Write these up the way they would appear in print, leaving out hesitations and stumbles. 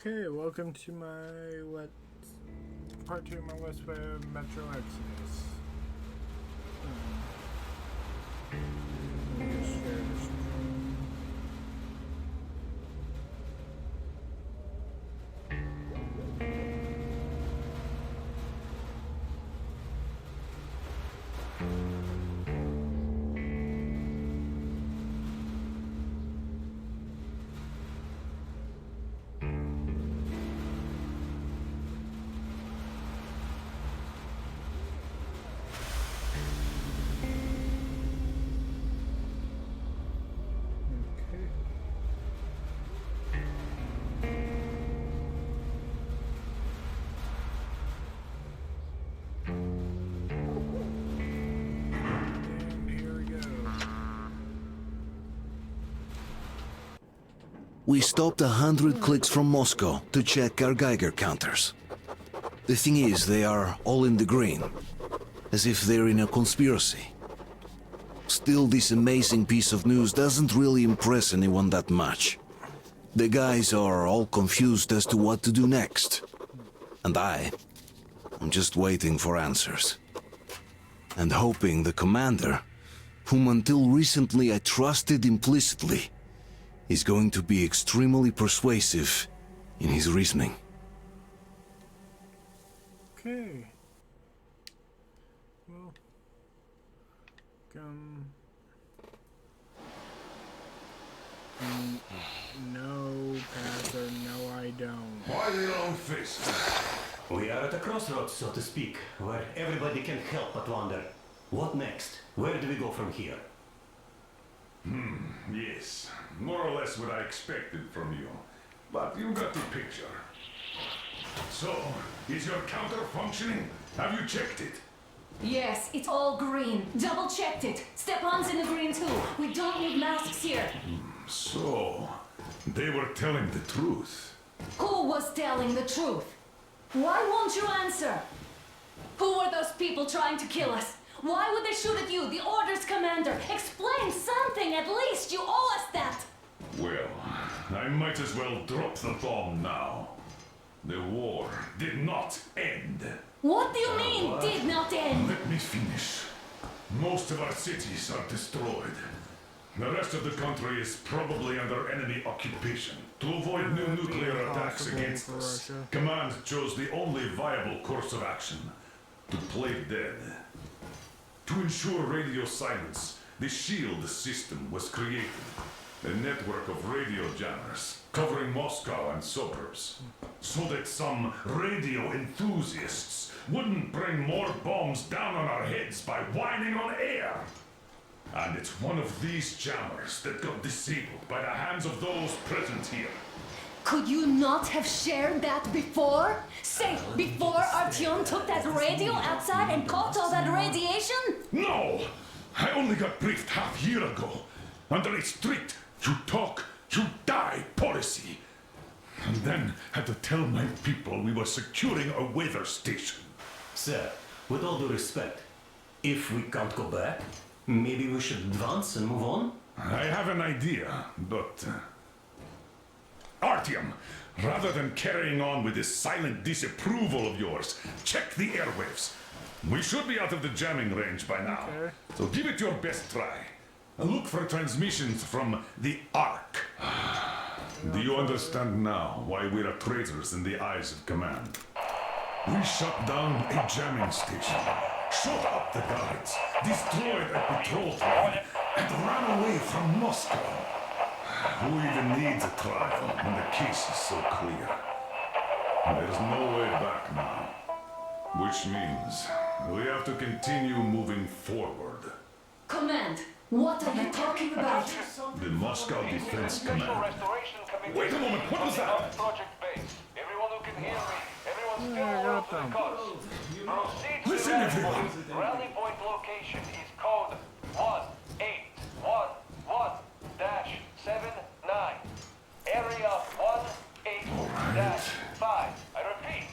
Okay, welcome to my part 2 of my West Metro Exodus. Let me just share this screen. We stopped 100 clicks from Moscow to check our Geiger counters. The thing is, they are all in the green, as if they're in a conspiracy. Still, this amazing piece of news doesn't really impress anyone that much. The guys are all confused as to what to do next. And I'm just waiting for answers. And hoping the commander, whom until recently I trusted implicitly, is going to be extremely persuasive in his reasoning. Okay. Well, no, Pastor, no I don't. Why the long fist? We are at a crossroads, so to speak, where everybody can help but wonder, what next? Where do we go from here? Yes, more or less what I expected from you. But you got the picture. So, is your counter functioning? Have you checked it? Yes, it's all green. Double checked it. Stepan's in the green too. We don't need masks here. So, they were telling the truth. Who was telling the truth? Why won't you answer? Who were those people trying to kill us? Why would they shoot at you, the orders commander? Explain something, at least. You owe us that. Well, I might as well drop the bomb now. The war did not end. What do you mean, did not end? Let me finish. Most of our cities are destroyed. The rest of the country is probably under enemy occupation. To avoid new nuclear attacks against us, Command chose the only viable course of action: to play dead. To ensure radio silence, the SHIELD system was created. A network of radio jammers covering Moscow and suburbs, so that some radio enthusiasts wouldn't bring more bombs down on our heads by whining on air. And it's one of these jammers that got disabled by the hands of those present here. Could you not have shared that before? Say, before Artyom took that radio outside and caught all that radiation? No! I only got briefed half year ago, under a strict you talk, you die policy. And then had to tell my people we were securing a weather station. Sir, with all due respect, if we can't go back, maybe we should advance and move on? I have an idea, but... Artyom, rather than carrying on with this silent disapproval of yours, check the airwaves. We should be out of the jamming range by now. Okay. So give it your best try. And look for transmissions from the Ark. Do you understand now why we're traitors in the eyes of Command? We shut down a jamming station, shot up the guards, destroyed a patrol train, and ran away from Moscow. Who even needs a trial when the case is so clear? There's no way back now. Which means we have to continue moving forward. Command, what are you talking about? The Moscow Defense Command. Wait a moment, what was that? Project base. Everyone who can hear me. Everyone still Yeah, I more got to the them. cause. Proceed to Listen, rally everyone. point. Rally point location is code 1811-79. Area 18-5. I repeat.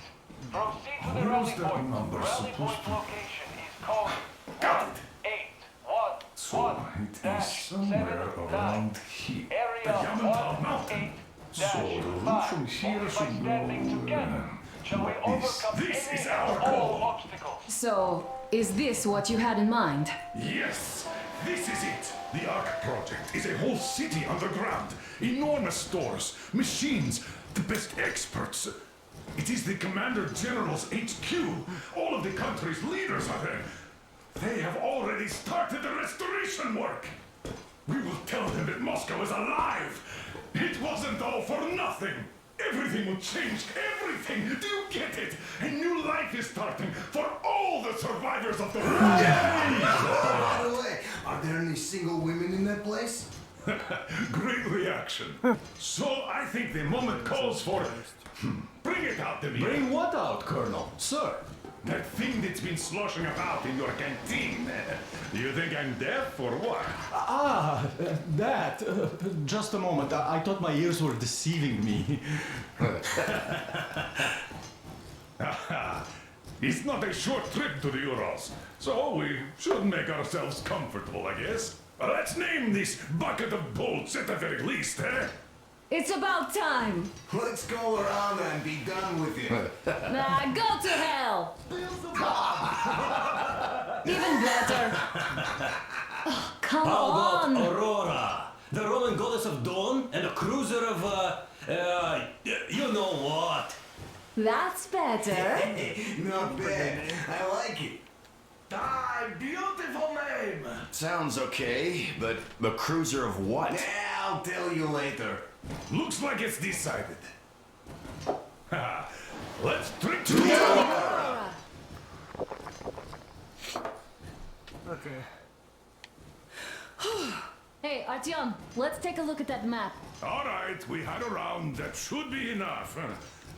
Proceed to the Where rally is that point. number Rally supposed point to be? location is code Got it. 1811-79. So it is somewhere around here. The Area Yamantau Mountain. So the route from here should go. Shall we overcome This any is and our all goal. obstacles? So, is this what you had in mind? Yes, this is it. The Ark Project is a whole city underground. Enormous stores, machines, the best experts. It is the Commander General's HQ. All of the country's leaders are there. They have already started the restoration work. We will tell them that Moscow is alive. It wasn't all for nothing. Everything will change. Everything. Do you get it? A new life is starting for all the survivors of the war. By the way, are there any single women in that place? Great reaction. So I think the moment calls for... Bring it out to me. Bring what out, Colonel? Sir? That thing that's been sloshing about in your canteen. Do you think I'm deaf or what? That. Just a moment. I thought my ears were deceiving me. It's not a short trip to the Urals, so we should make ourselves comfortable, I guess. Let's name this bucket of bolts at the very least, eh? It's about time! Let's go around and be done with it. Nah, go to hell! Even better! Oh, come How about on! Aurora, the Roman goddess of dawn, and a cruiser of, you know what? That's better. Not bad. I like it. Ah, beautiful name. Sounds okay, but the cruiser of what? Yeah, I'll tell you later. Looks like it's decided. Let's drink to Aurora. Okay. Hey, Artyom, let's take a look at that map. All right, we had a round. That should be enough.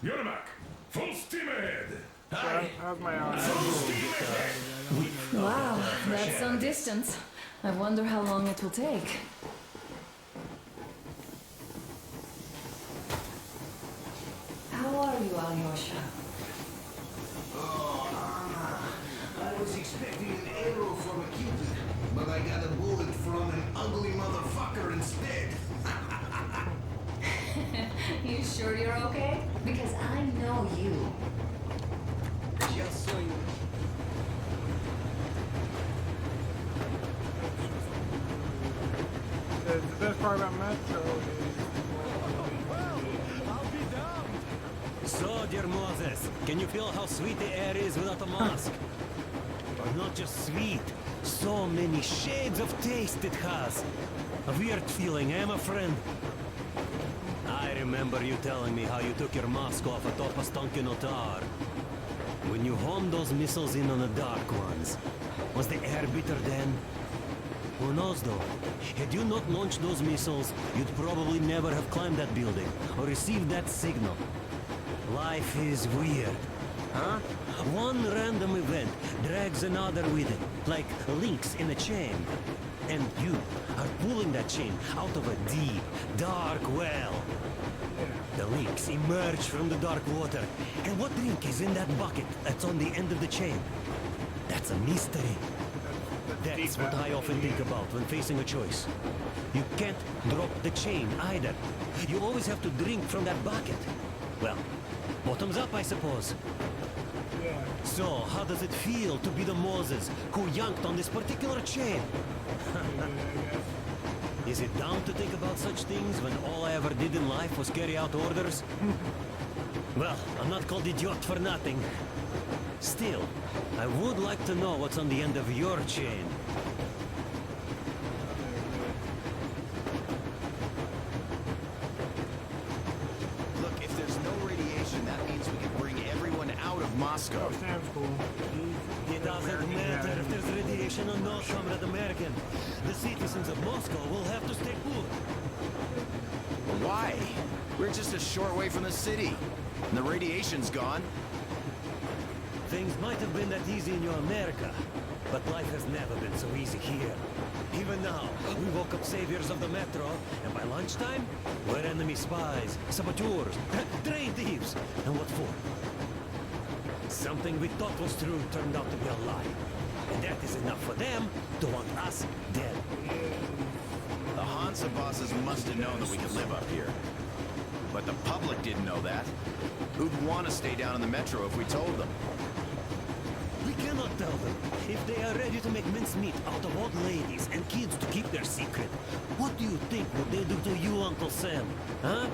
Yermak, full steam ahead. How's my arm? Wow, that's some distance. I wonder how long it will take. How are you, Alyosha? Oh, Anna. I was expecting an arrow from a Cupid, but I got a bullet from an ugly motherfucker instead. You sure you're okay? Because I know you. Just so you The best part about Metro So, dear Moses, can you feel how sweet the air is without a mask? Or not just sweet, so many shades of taste it has. A weird feeling, eh, my friend? I remember you telling me how you took your mask off atop a stunking Tsar. When you homed those missiles in on the dark ones, was the air bitter then? Who knows though? Had you not launched those missiles, you'd probably never have climbed that building or received that signal. Life is weird, huh? One random event drags another with it, like links in a chain. And you are pulling that chain out of a deep, dark well. The links emerge from the dark water. And what link is in that bucket that's on the end of the chain? That's a mystery. That's what I often think about when facing a choice. You can't drop the chain either. You always have to drink from that bucket. Well, bottoms up, I suppose. So, how does it feel to be the Moses who yanked on this particular chain? Is it dumb to think about such things when all I ever did in life was carry out orders? Well, I'm not called idiot for nothing. Still, I would like to know what's on the end of your chain. Look, if there's no radiation, that means we can bring everyone out of Moscow. sounds cool. It doesn't matter if there's radiation or not, Comrade American. The citizens of Moscow will have to stay put. Why? We're just a short way from the city. And the radiation's gone. Things might have been that easy in your America, but life has never been so easy here. Even now, we woke up saviors of the metro, and by lunchtime, we're enemy spies, saboteurs, train thieves. And what for? Something we thought was true turned out to be a lie. And that is enough for them to want us dead. The Hansa bosses must have known that we could live up here. But the public didn't know that. Who'd want to stay down in the metro if we told them? We cannot tell them. If they are ready to make mincemeat out of old ladies and kids to keep their secret, what do you think would they do to you, Uncle Sam? Huh?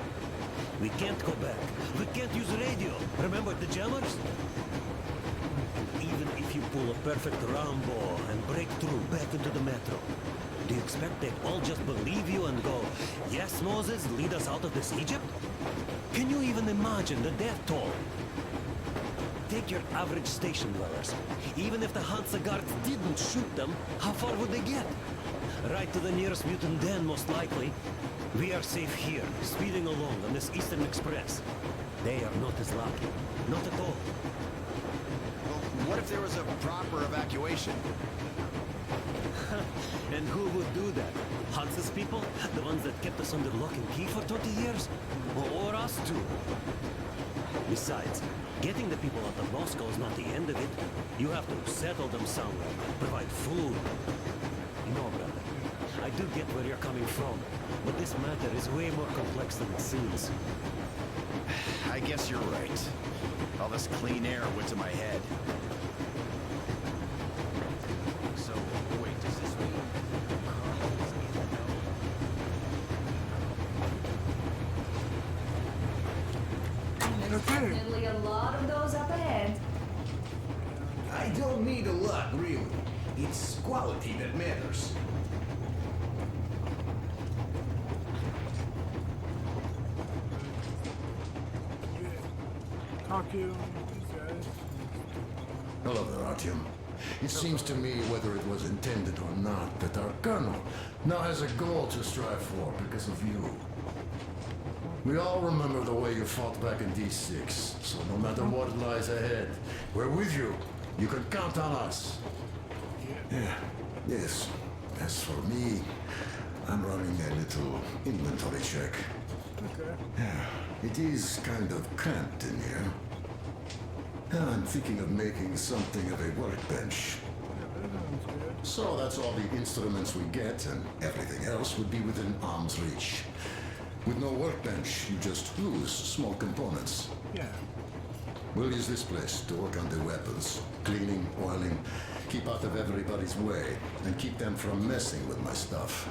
We can't go back. We can't use radio. Remember the jammers? Even if you pull a perfect Rambo and break through back into the metro, do you expect they'd all just believe you and go, yes, Moses, lead us out of this Egypt? Can you even imagine the death toll? Take your average station dwellers. Even if the Hansa guards didn't shoot them, how far would they get? Right to the nearest mutant den, most likely. We are safe here, speeding along on this Eastern Express. They are not as lucky. Not at all. Well, what if there was a proper evacuation? And who would do that? Hansa's people? The ones that kept us under lock and key for 20 years? Or us too? Besides, getting the people out of Moscow is not the end of it. You have to settle them somewhere, provide food. No, brother. I do get where you're coming from, but this matter is way more complex than it seems. I guess you're right. All this clean air went to my head. So, wait, does this mean Carl doesn't even know? There's definitely a lot of those up ahead. I don't need a lot, really. It's quality that matters. Talk to you, these guys. Hello there, Artyom. It seems to me, whether it was intended or not, that our colonel now has a goal to strive for because of you. We all remember the way you fought back in D6, so no matter what lies ahead, we're with you. You can count on us. Yeah. Yes. As for me, I'm running a little inventory check. Okay. Yeah. It is kind of cramped in here. I'm thinking of making something of a workbench. Yeah, that sounds good. So that's all the instruments we get, and everything else would be within arm's reach. With no workbench, you just lose small components. Yeah. We'll use this place to work on the weapons. Cleaning, oiling, keep out of everybody's way, and keep them from messing with my stuff.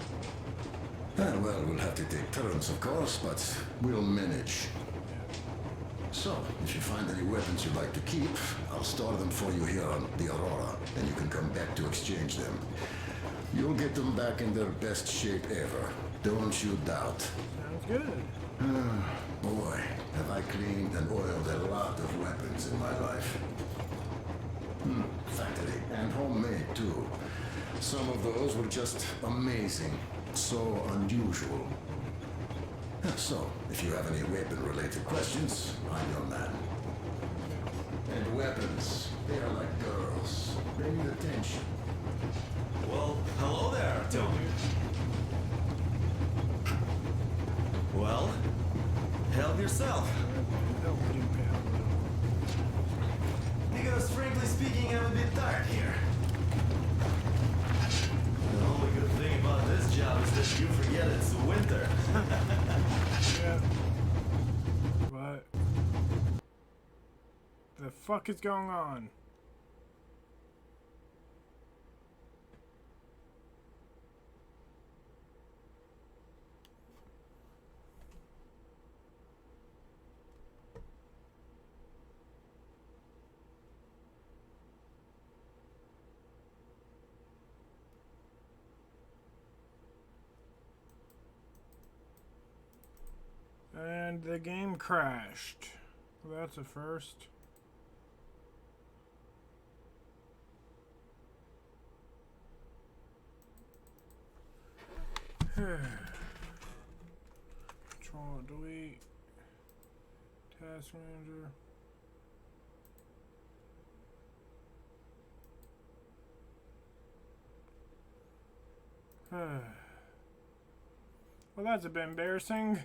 And well, we'll have to take turns, of course, but we'll manage. So, if you find any weapons you'd like to keep, I'll store them for you here on the Aurora, and you can come back to exchange them. You'll get them back in their best shape ever. Don't you doubt. Sounds good. Boy, have I cleaned and oiled a lot of weapons in my life. Factory and homemade too. Some of those were just amazing. So unusual. So, if you have any weapon-related questions, I'm your man. And weapons, they are like girls. They need attention. Well, hello there, Tony. Well, help yourself. Because frankly speaking, I'm a bit tired here. The only good thing about this job is that you forget it's winter. Yeah. What? The fuck is going on? And the game crashed. Well, that's a first. Control delete. Task manager. Well, that's a bit embarrassing.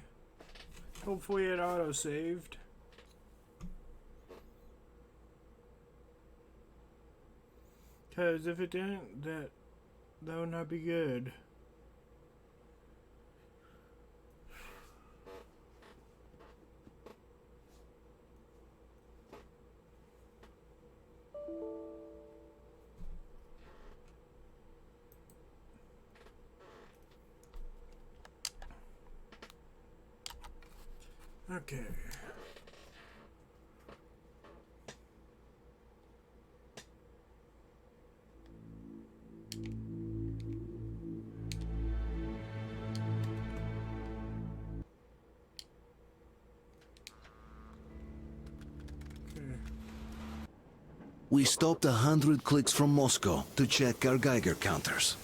Hopefully it auto-saved. Because if it didn't, that would not be good. Okay. We stopped 100 clicks from Moscow to check our Geiger counters.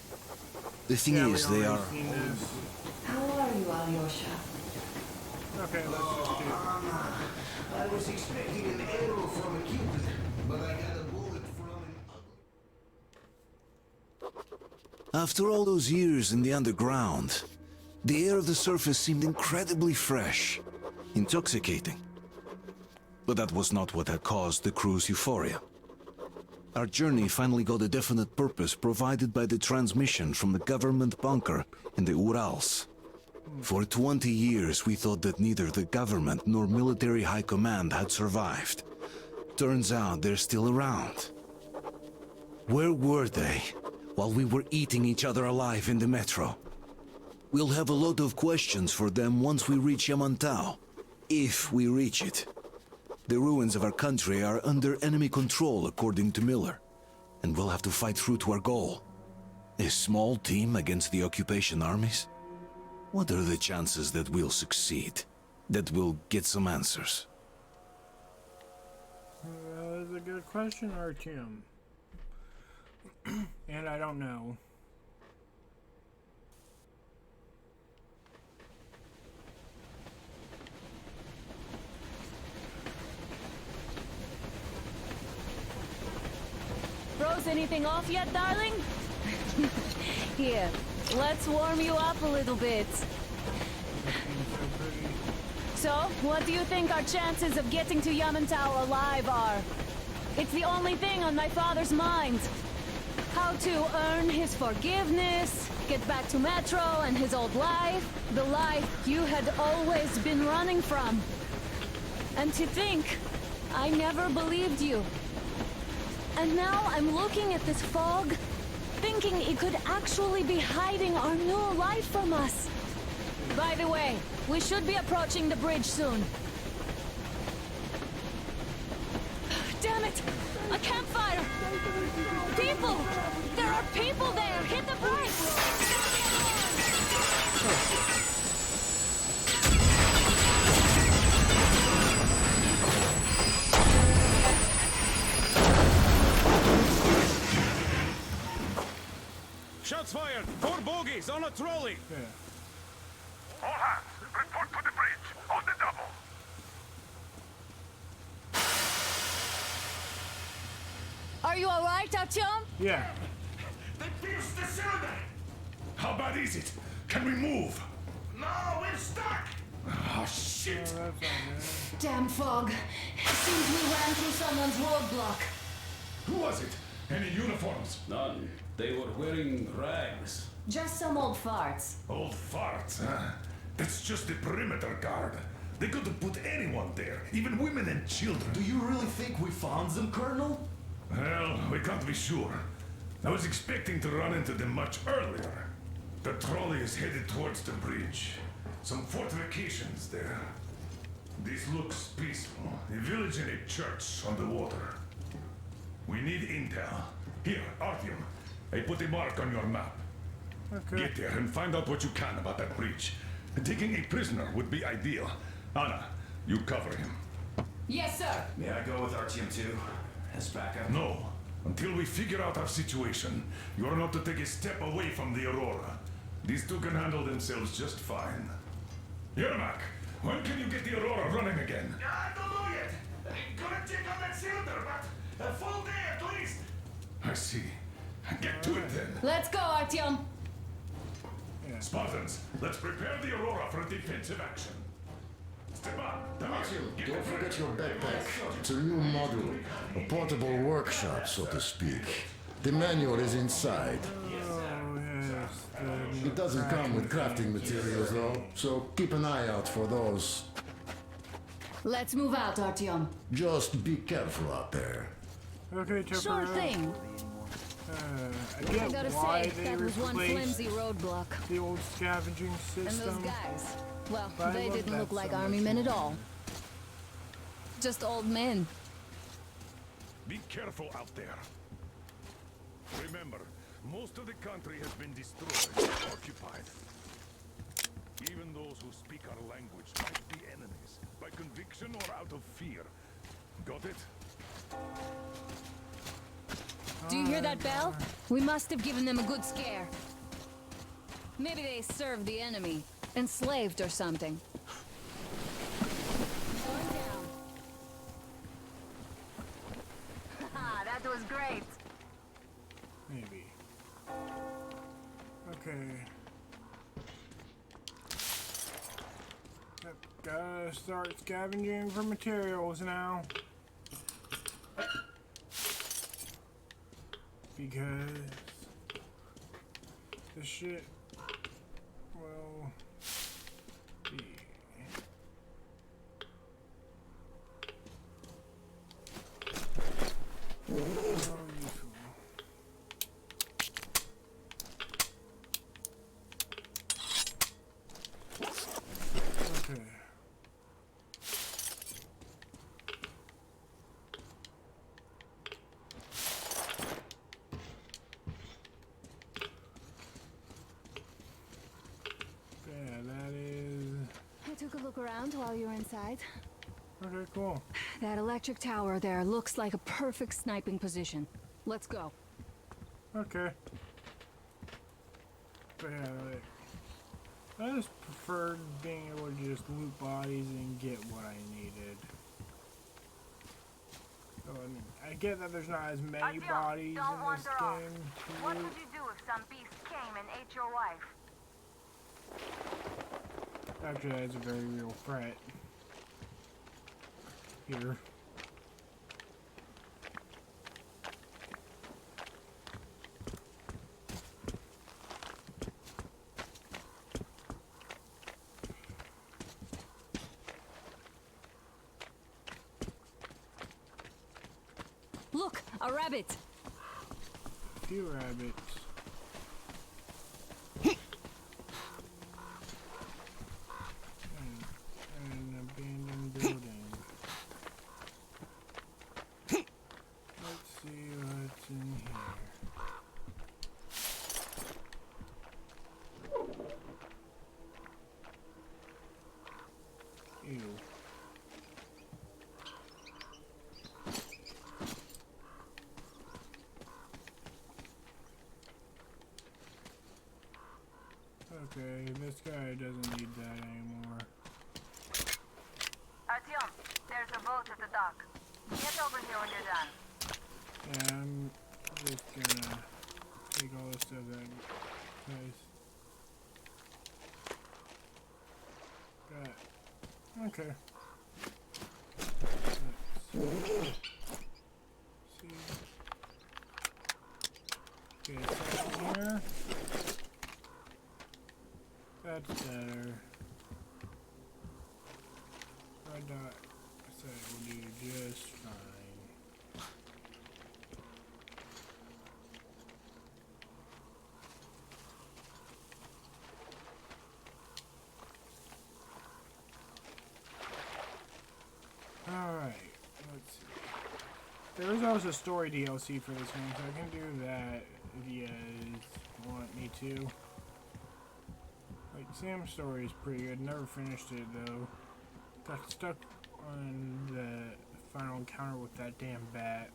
The thing Yeah, is, we they already are... seen this. How are you, Alyosha? Okay, let's just do. I was expecting an arrow from a Cupid, but I got a bullet from an After all those years in the underground, the air of the surface seemed incredibly fresh, intoxicating. But that was not what had caused the crew's euphoria. Our journey finally got a definite purpose provided by the transmission from the government bunker in the Urals. For 20 years, we thought that neither the government nor military high command had survived. Turns out they're still around. Where were they while we were eating each other alive in the metro? We'll have a lot of questions for them once we reach Yamantau, if we reach it. The ruins of our country are under enemy control, according to Miller, and we'll have to fight through to our goal. A small team against the occupation armies? What are the chances that we'll succeed? That we'll get some answers? That's a good question, Artyom. And I don't know. Froze anything off yet, darling? Here, let's warm you up a little bit. So, what do you think our chances of getting to Yamantau alive are? It's the only thing on my father's mind. How to earn his forgiveness, get back to Metro and his old life, the life you had always been running from. And to think, I never believed you. And now I'm looking at this fog, thinking it could actually be hiding our new life from us. By the way, we should be approaching the bridge soon. Damn it! A campfire! People! There are people there! Hit the brakes! Shots fired! 4 bogies on a trolley! All hands, report to the bridge, on the double. Are you alright, Artyom? Yeah. They pierced the cylinder! How bad is it? Can we move? No, we're stuck! Ah, shit! Damn fog. Seems we ran through someone's roadblock. Who was it? Any uniforms? None. They were wearing rags. Just some old farts. Old farts, huh? That's just the perimeter guard. They could have put anyone there, even women and children. Do you really think we found them, Colonel? Well, we can't be sure. I was expecting to run into them much earlier. The trolley is headed towards the bridge. Some fortifications there. This looks peaceful. A village and a church on the water. We need intel. Here, Artyom. I put a mark on your map. Okay. Get there and find out what you can about that bridge. Taking a prisoner would be ideal. Anna, you cover him. Yes, sir. May I go with Artyom too? As backup? No. Until we figure out our situation, you are not to take a step away from the Aurora. These two can handle themselves just fine. Yermak, when can you get the Aurora running again? I don't know yet. Gonna check on that cylinder, but a full day at least. I see. Get to it then. Let's go, Artyom. Spartans, let's prepare the Aurora for a defensive action. Stepan, Martin, don't forget your backpack. It's a new model, a portable workshop, so to speak. The manual is inside. It doesn't come with crafting materials, though, so keep an eye out for those. Let's move out, Artyom. Just be careful out there. Okay, Tipper. Sure thing. I get I gotta why say, they that was one replaced flimsy roadblock. the old scavenging And system. those guys, Well, But I they love didn't that look like so army much men at more. all. Just old men. Be careful out there. Remember, most of the country has been destroyed and occupied. Even those who speak our language might be enemies, by conviction or out of fear. Got it? Do you hear that bell? We must have given them a good scare. Maybe they served the enemy. Enslaved or something. Going down. Haha, that was great. Maybe. Okay. Yep, gotta start scavenging for materials now. Because this shit will be so useful. Okay. Yeah, that is... I took a look around while you were inside. Okay, cool. That electric tower there looks like a perfect sniping position. Let's go. Okay. But yeah, like, I just preferred being able to just loot bodies and get what I needed. So, I mean, I get that there's not as many bodies in this game to What loot. would you do if some beast came and ate your wife? Actually, that's a very real threat. Here. Look, a rabbit. A few rabbits. And an abandoned building. Let's see what's in here. Ew. Okay, this guy doesn't need that anymore. Artyom, there's a boat at the dock. Get over here when you're done. Yeah, I'm just gonna take all this stuff out. Nice. Got. Okay. Let's see. Okay, so here. That's better. Red dot. So we'll do just fine. Alright, let's see. There is also story DLC for this game, so I can do that if you guys want me to. Like, Sam's story is pretty good. Never finished it though. Got stuck on the final encounter with that damn bat.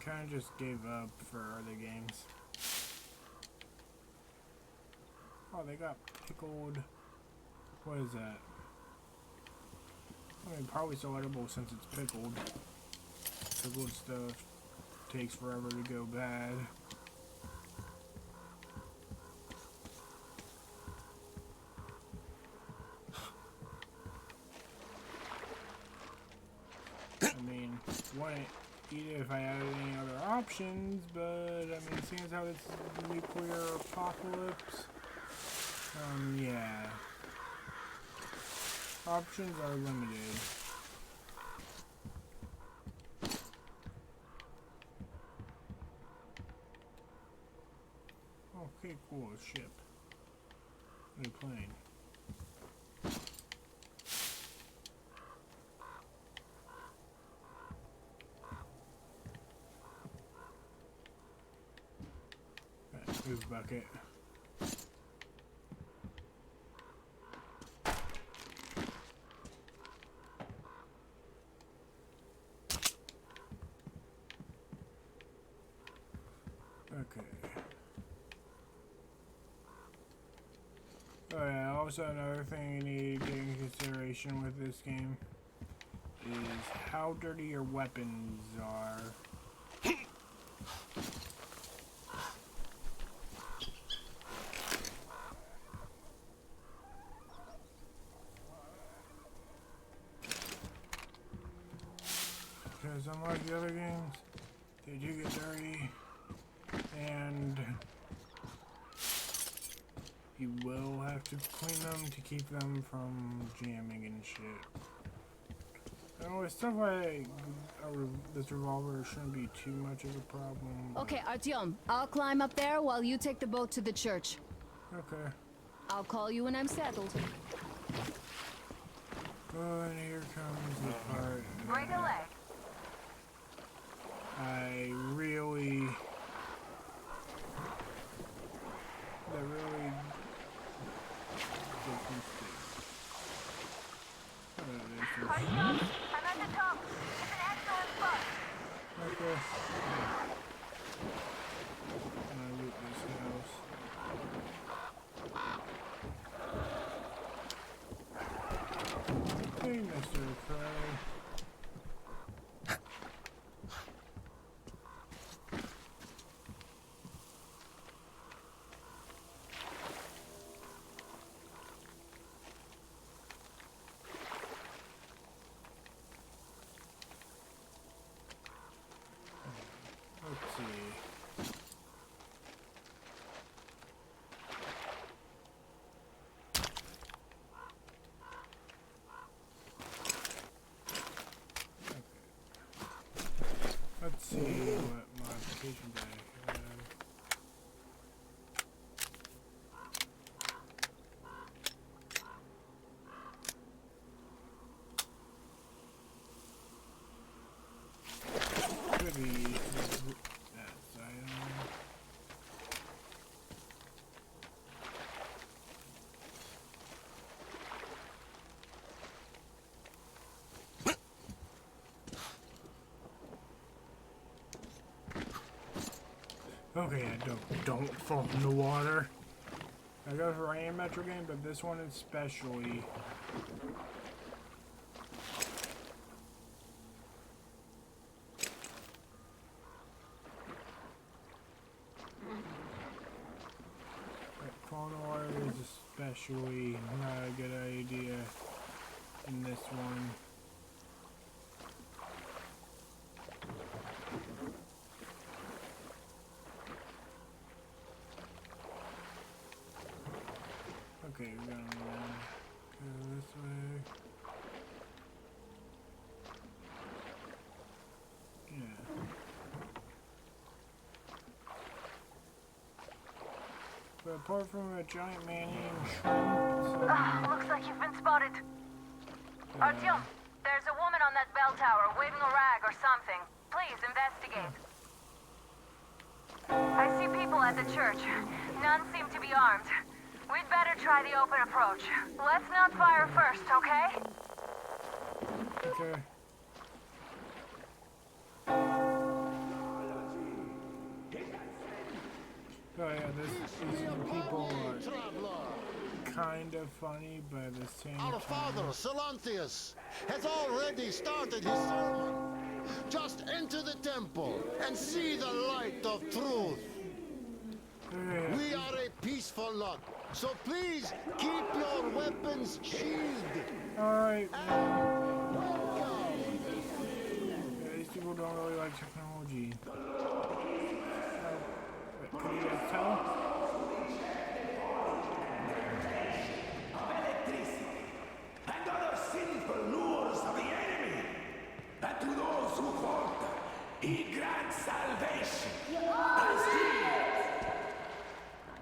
Kinda just gave up for other games. Oh, they got pickled. What is that? I mean, probably still edible since it's pickled. Pickled stuff takes forever to go bad. I mean, wouldn't eat it if I had any other options, but I mean, seeing as how it's nuclear apocalypse, yeah. Options are limited. Okay, Oh, a ship. New plane. Right, move bucket. Okay. Oh yeah, also another thing you need to take into consideration with this game is how dirty your weapons are. Because unlike the other games, they do get dirty, and you will have to clean them to keep them from jamming and shit. Oh, with stuff like this revolver shouldn't be too much of a problem. Okay, Artyom, I'll climb up there while you take the boat to the church. Okay. I'll call you when I'm settled. Oh, and here comes the part. Break a leg. That really gets me sick. Artyom, I'm at the top. It's an excellent spot. Okay. And I loot this house. Hey, Mr. Crow. Let's see. Let's see what modifications I have. Could be that item. Okay, don't fall in the water. I go for any Metro game, but this one especially. Falling in the water is especially not a good idea in this one. Okay, we're gonna go this way. Yeah. But apart from a giant man-eating shrimp, Looks like you've been spotted. Artyom, there's a woman on that bell tower waving a rag or something. Please investigate. I see people at the church. None seem to be armed. We'd better try the open approach. Let's not fire first, okay? Okay. Oh yeah, these people are kind of funny, but at the same Our time... father, Silanthius, has already started his sermon. Just enter the temple and see the light of truth. We are a peaceful lot, so please keep your weapons shielded. Alright, yeah, these people don't really like technology. Wait, can you guys tell? And other sinful lures of the enemy. But to those who falter, he grants salvation. As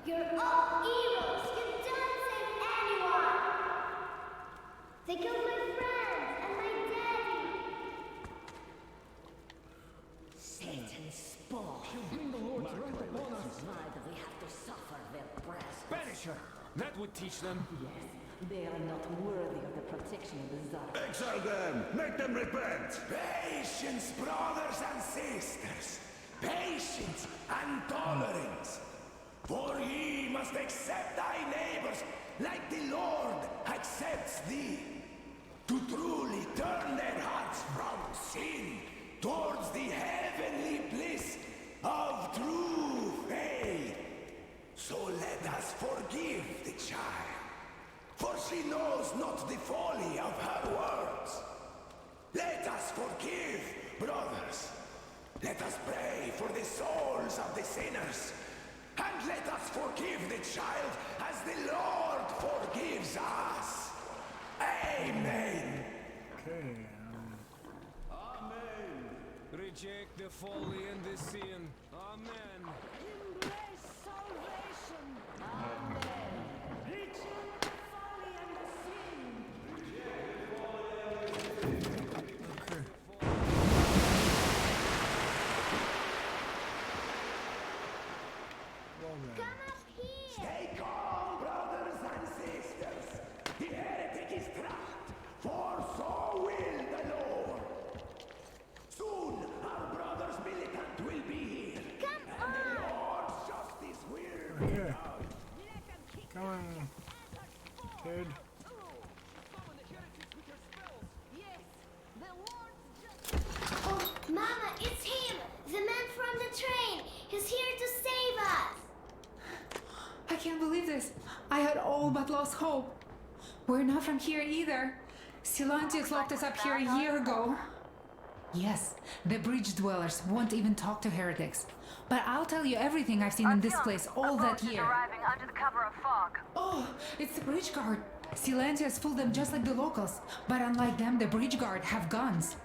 he You're all evils! You don't save anyone! They killed my friends and my daddy! Satan's spawn. Bring the Lord's wrath upon us. Why do we have to suffer their presence? Banish her! That would teach them. Yes, they are not worthy of the protection of the Tsar. Exile them! Make them repent! Patience, brothers and sisters! Patience and tolerance! For ye must accept thy neighbors like the Lord accepts thee. To truly turn their hearts from sin towards the heavenly bliss of true faith. So let us forgive the child, for she knows not the folly of her words. Let us forgive, brothers. Let us pray for the souls of the sinners. And let us forgive the child as the Lord forgives us. Amen. Okay. Amen. Reject the folly and the sin. Amen. Embrace salvation. Amen. Reject the folly and the sin. Come up here! Stay calm, brothers and sisters. The heretic is trapped, for so will the Lord. Soon our brother's militant will be here. Come and the Lord's justice will be Okay. done. Come on, kid. Oh, Mama, it's him! The man from the train! He's here to save us! I can't believe this. I had all but lost hope. We're not from here either. Silantius locked us up here a year ago. Yes, the bridge dwellers won't even talk to heretics. But I'll tell you everything I've seen in this place all that year. Arriving under the cover of fog. Oh, it's the bridge guard. Silantius fooled them just like the locals. But unlike them, the bridge guard have guns.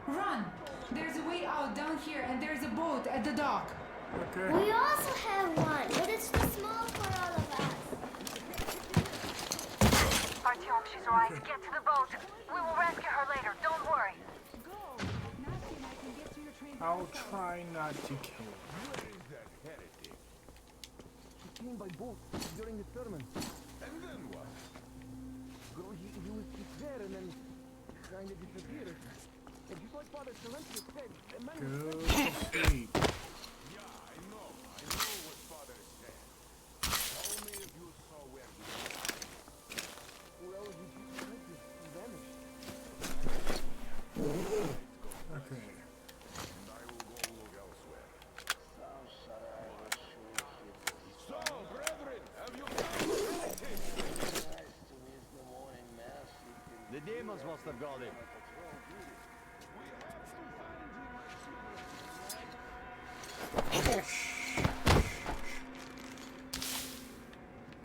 Run! There's a way out down here and there's a boat at the dock. Okay. We also have one, but it's too small for all of us. Artyom, she's right. Get to the boat. We will rescue her later. Don't worry. I'll try not to kill her. She came by boat during the sermon. And then what? He was there and then kind of disappeared. And just like Father Silencio said, the man Go to sleep. Yeah, I know what Father said. Tell me if you saw where he was. well, he vanished. Okay. And I will go look elsewhere. So, brethren, have you found The demons must have got him.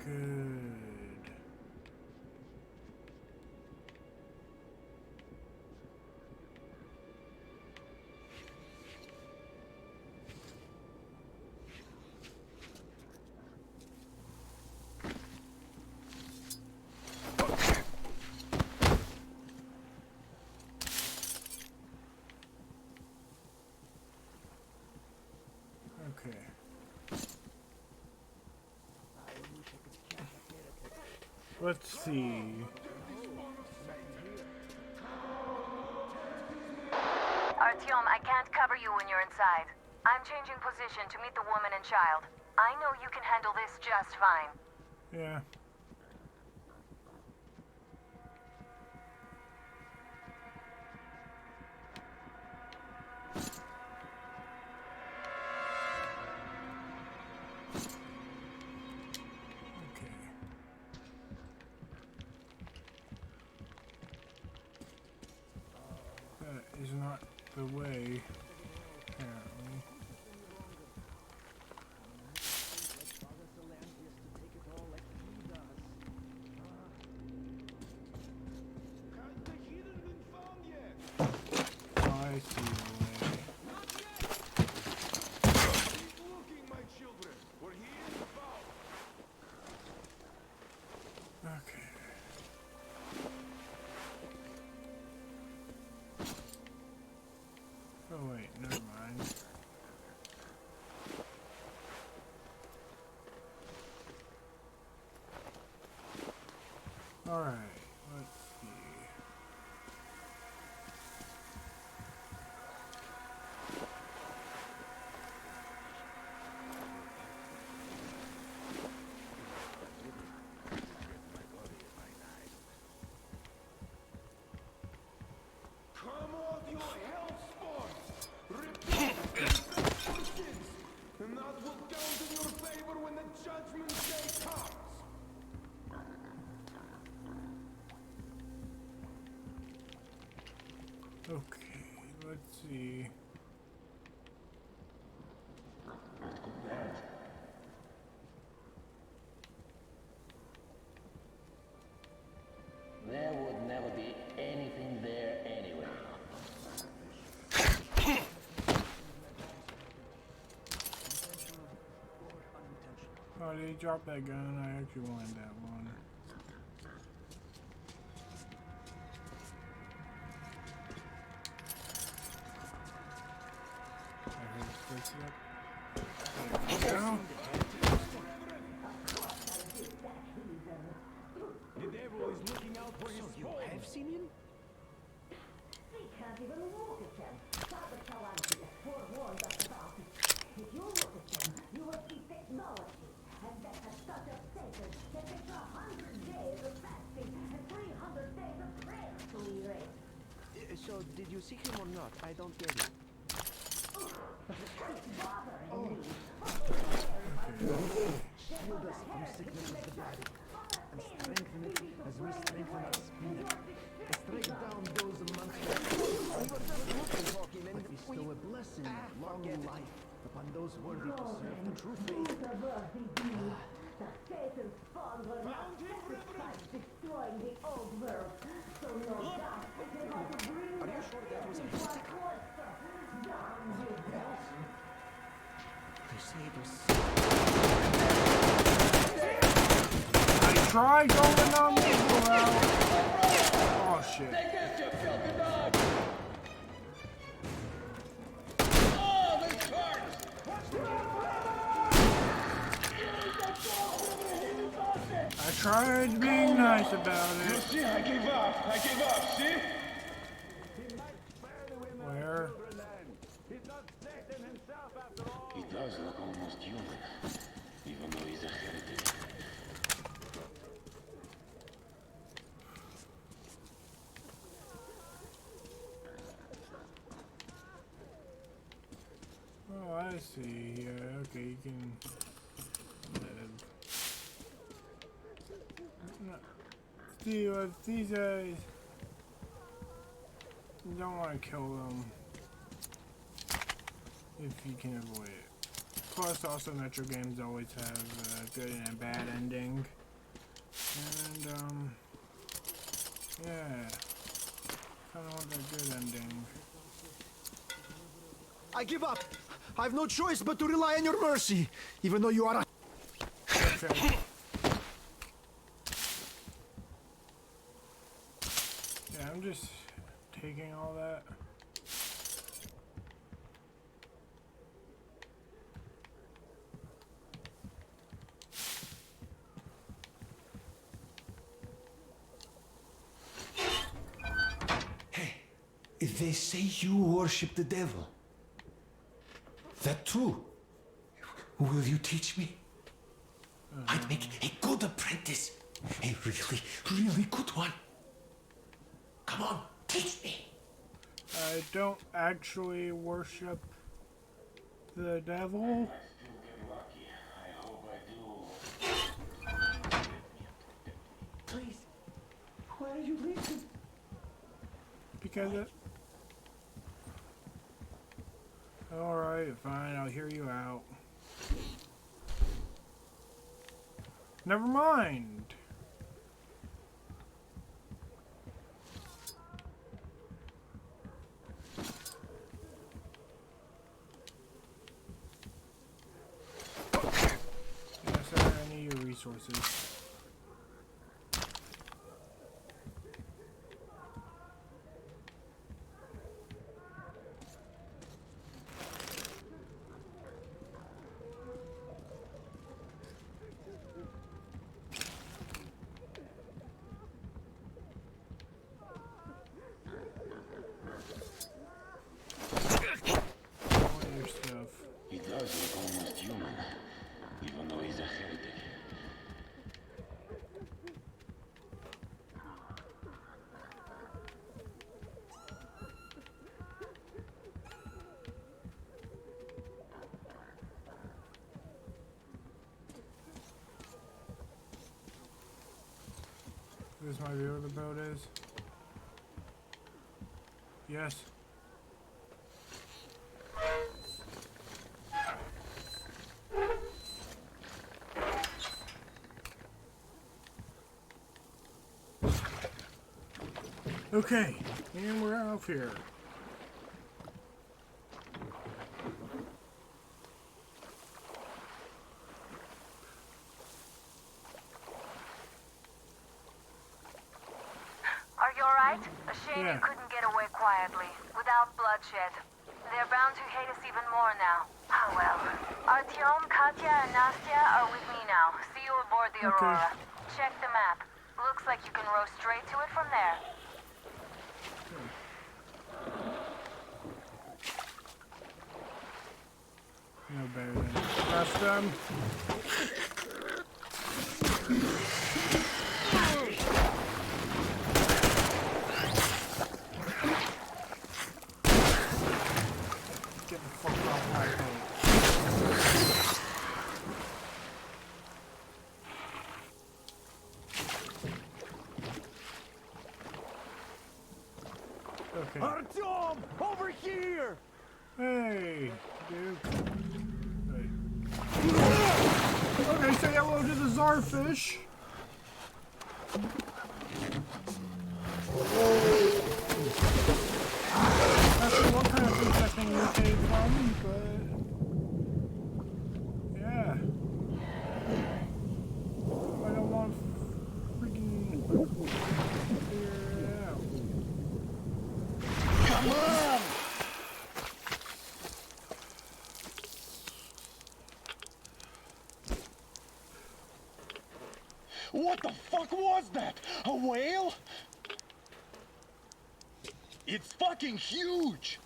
Good. Okay. Let's see. Artyom, I can't cover you when you're inside. I'm changing position to meet the woman and child. I know you can handle this just fine. Yeah. That is not the way, apparently. I see the way. Keep looking, my children, for he is about. Judgment Day comes! Okay, let's see. There would never be anything there anyway. Oh, did he drop that gun? I actually wanted that one. I heard footsteps. There we go. The devil is looking out for his spawn. You have seen him? They can't even look at them. Father Calanti forewarned us about it. If you look at them, you will see technology. And that has such a Satan that takes 100 days of fasting and 300 days of prayer to erase. So, did you see him or not? I don't get it. Shield us from sickness of the body, and strengthen it as we strengthen our spirit. Strike down those monsters. But bestow a blessing of long life upon those worthy to serve the true faith. The Satan's spawn were not satisfied destroying the old world. So no doubt they want to bring Are you sure that was a mistake? down with them. Crusaders. I tried going on the route. Oh shit. Take this, you filthy dog! Oh, this hurts! I tried being nice about You it. see, I give up, see? Where? He does look almost human, even though he's a heretic. Oh, I see. Yeah, okay, you can live. No. See, if these guys, you don't want to kill them if you can avoid it. Plus, also, Metro games always have a good and a bad ending. And, yeah. Kinda want that good ending. I give up. I have no choice but to rely on your mercy, even though you are a... Okay. Yeah, I'm just taking all that. Hey, if they say you worship the devil, that true? Will you teach me? I'd make a good apprentice. A really, really good one. Come on, teach me. I don't actually worship the devil. Please, why are you leaving? Because it... Alright, fine, I'll hear you out. Never mind. Yes, sir, I need your resources. He does look almost human, even though he's a heretic. This might be where the boat is. Yes. Okay, and we're off here. Are you alright? A shame Yeah. you couldn't get away quietly, without bloodshed. They're bound to hate us even more now. Ah well. Artyom, Katya, and Nastya are with me now. See you aboard the Okay. Aurora. Check the map. Looks like you can row straight to it from there. No better than custom. Get the fuck off my boat. Okay. Artyom, over here! Hey, dude. Hey. Okay, say hello to the Tsar fish. Not sure what kind of fish that thing came from, but yeah. I don't want freaking figure it out. Come on! What the fuck was that? A whale? It's fucking huge!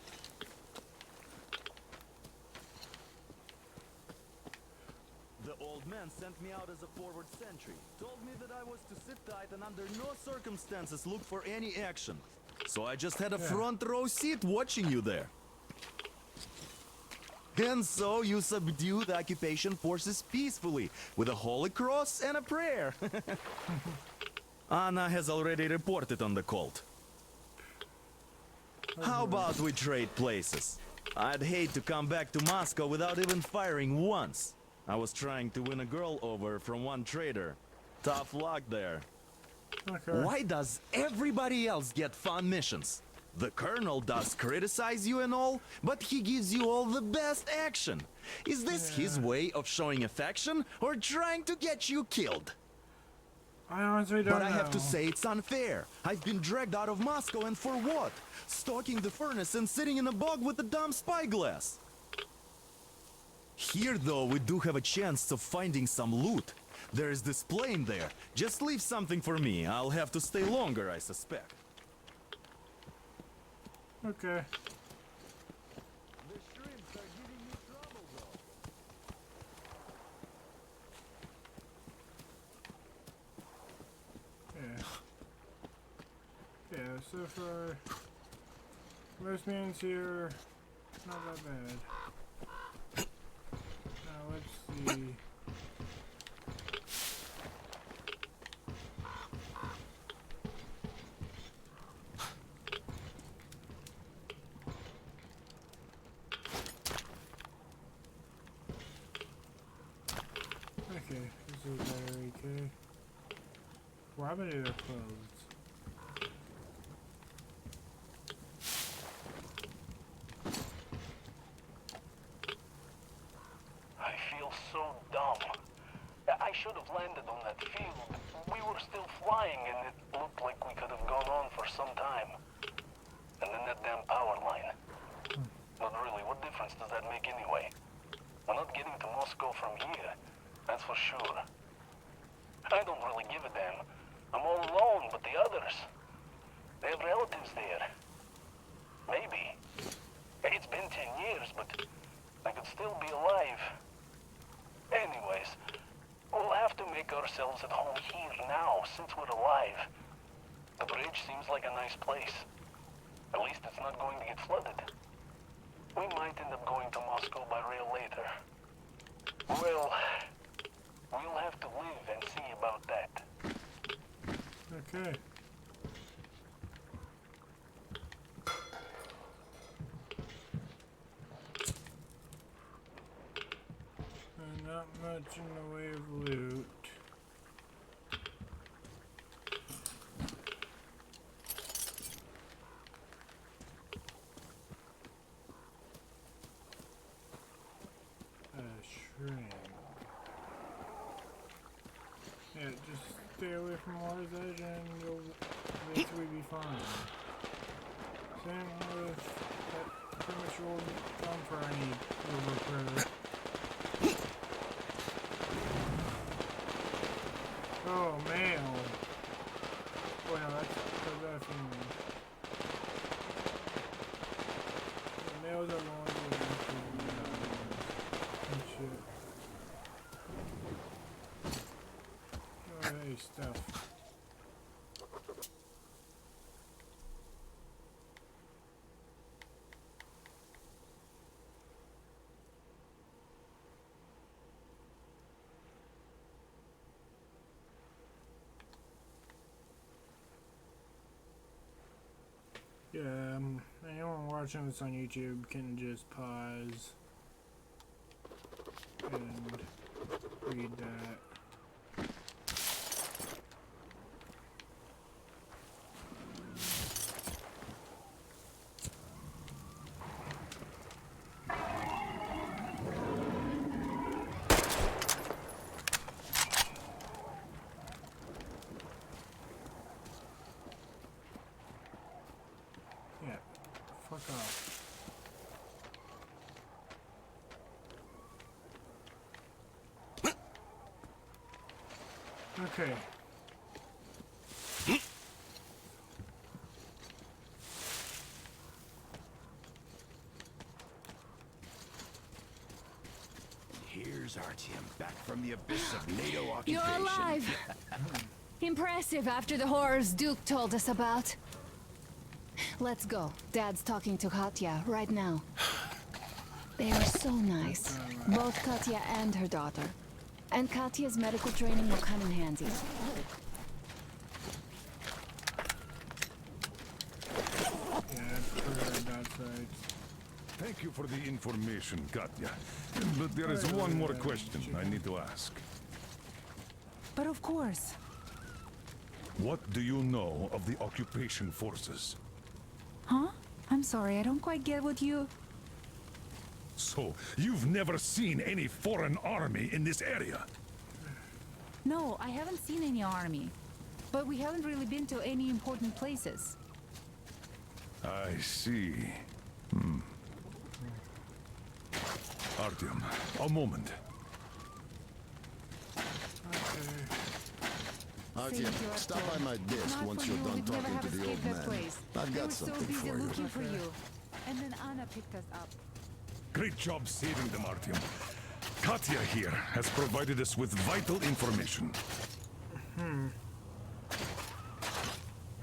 The old man sent me out as a forward sentry. Told me that I was to sit tight and under no circumstances look for any action. So I just had a front row seat watching you there. And so you subdue the occupation forces peacefully with a holy cross and a prayer. Anna has already reported on the cult. How about we trade places? I'd hate to come back to Moscow without even firing once. I was trying to win a girl over from one trader. Tough luck there. Okay. Why does everybody else get fun missions? The colonel does criticize you and all, but he gives you all the best action. Is this his way of showing affection or trying to get you killed? I honestly don't know. But I have to say it's unfair. I've been dragged out of Moscow, and for what? Stalking the furnace and sitting in a bog with a dumb spyglass. Here, though, we do have a chance of finding some loot. There is this plane there. Just leave something for me. I'll have to stay longer, I suspect. Okay. The shrimps are giving me trouble, though. Yeah. Yeah, so far, most man's here, not that bad. Now let's see. Okay, this is very okay. What happened to their clothes? I feel so dumb. I should have landed on that field. We were still flying and it looked like we could have gone on for some time. And then that damn power line. But really, what difference does that make anyway? We're not getting to Moscow from here, that's for sure. I don't really give a damn. I'm all alone, but the others, they have relatives there. Maybe. It's been 10 years, but I could still be alive. Anyways, we'll have to make ourselves at home here now, since we're alive. The bridge seems like a nice place. At least it's not going to get flooded. We might end up going to Moscow by rail later. Well, we'll have to live and see about that. Okay. And not much in the way of loot. Shrine. Yeah, just stay away from water's edge and you'll eventually be fine. Same with that pretty much old dump for any river critter. Oh, mail. Boy, no, that's that female. The males are going to shit. Oh, hey, stuff. Yeah, anyone watching this on YouTube can just pause and read that. Yeah, fuck off. Okay. Here's Artyom, back from the abyss of NATO occupation. You're alive! Impressive after the horrors Duke told us about. Let's go. Dad's talking to Katya right now. They are so nice. Both Katya and her daughter. And Katya's medical training will come in handy. Thank you for the information, Katya. But there is one more question I need to ask. But of course. What do you know of the occupation forces? Huh? I'm sorry, I don't quite get what you... So, you've never seen any foreign army in this area? No, I haven't seen any army. But we haven't really been to any important places. I see. Artyom, a moment. Artyom, stop by my desk once you're done talking to the old man. I've got something for you. Looking for you. And then Anna picked us up. Great job saving them, Artyom. Katya here has provided us with vital information.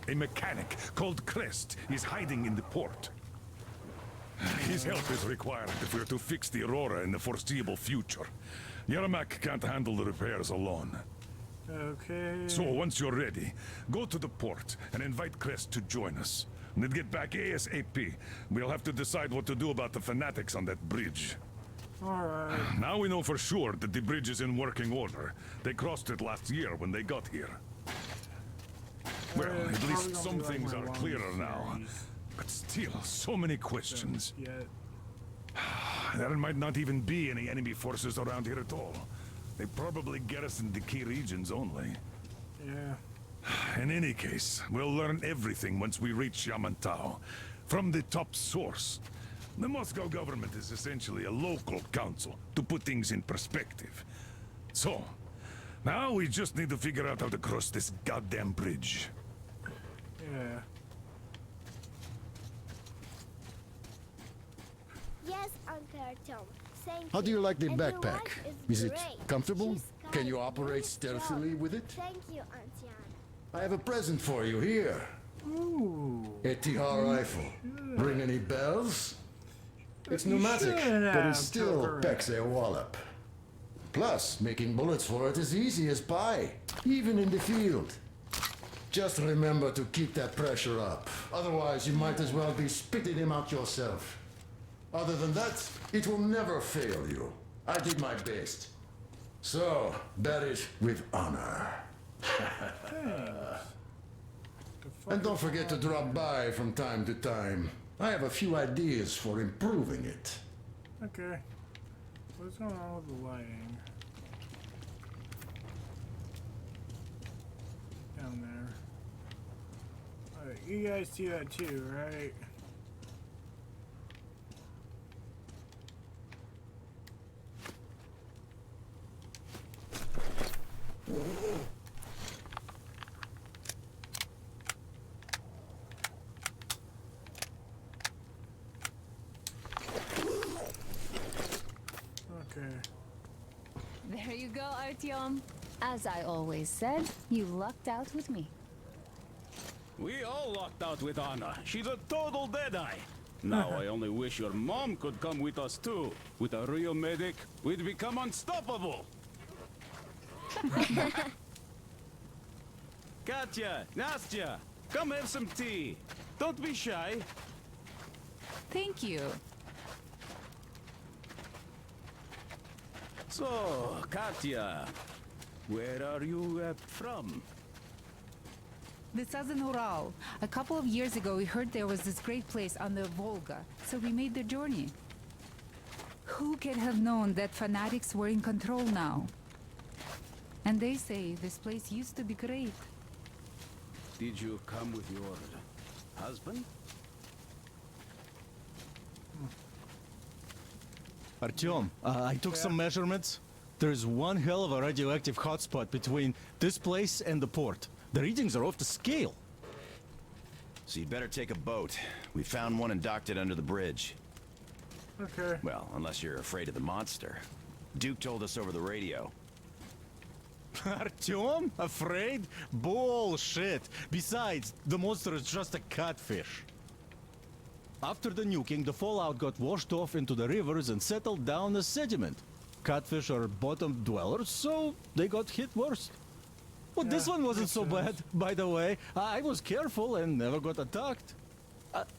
A mechanic called Crest is hiding in the port. His help is required if we're to fix the Aurora in the foreseeable future. Yermak can't handle the repairs alone. Okay. So once you're ready, go to the port and invite Crest to join us. And then get back ASAP. We'll have to decide what to do about the fanatics on that bridge. Alright. Now we know for sure that the bridge is in working order. They crossed it last year when they got here. Well, at least some things are clearer now. But still, so many questions. There might not even be any enemy forces around here at all. They probably garrison the key regions only. Yeah. In any case, we'll learn everything once we reach Yamantau. From the top source. The Moscow government is essentially a local council, to put things in perspective. So, now we just need to figure out how to cross this goddamn bridge. Yeah. Yes, Uncle Artyom. Thank How do you like the And your backpack? wife Is it great. comfortable? She's Can you kind, operate very stealthily strong. with it? Thank you, Auntie Anna. I have a present for you here. Ooh. A TR rifle. Ring any bells? It's You pneumatic, should but have, it still Tucker. packs a wallop. Plus, making bullets for it is easy as pie, even in the field. Just remember to keep that pressure up. Otherwise, you might as well be spitting him out yourself. Other than that, it will never fail you. I did my best. So, bear it with honor. And don't forget to drop by from time to time. I have a few ideas for improving it. Okay. What's going on with the lighting? Down there. Alright, you guys see that too, right? There you go, Artyom. As I always said, you lucked out with me. We all lucked out with Anna. She's a total deadeye. Now I only wish your mom could come with us too. With a real medic, we'd become unstoppable. Katya, Nastya, come have some tea. Don't be shy. Thank you. So, Katya, where are you from? The southern Ural. A couple of years ago, we heard there was this great place on the Volga, so we made the journey. Who can have known that fanatics were in control now? And they say this place used to be great. Did you come with your husband? Artyom, I took some measurements. There's one hell of a radioactive hotspot between this place and the port. The readings are off the scale. So you'd better take a boat. We found one and docked it under the bridge. Okay. Well, unless you're afraid of the monster. Duke told us over the radio. Artyom? Afraid? Bullshit. Besides, the monster is just a catfish. After the nuking, the fallout got washed off into the rivers and settled down as sediment. Catfish are bottom dwellers, so they got hit worst. Well, this one wasn't so bad, by the way. I was careful and never got attacked.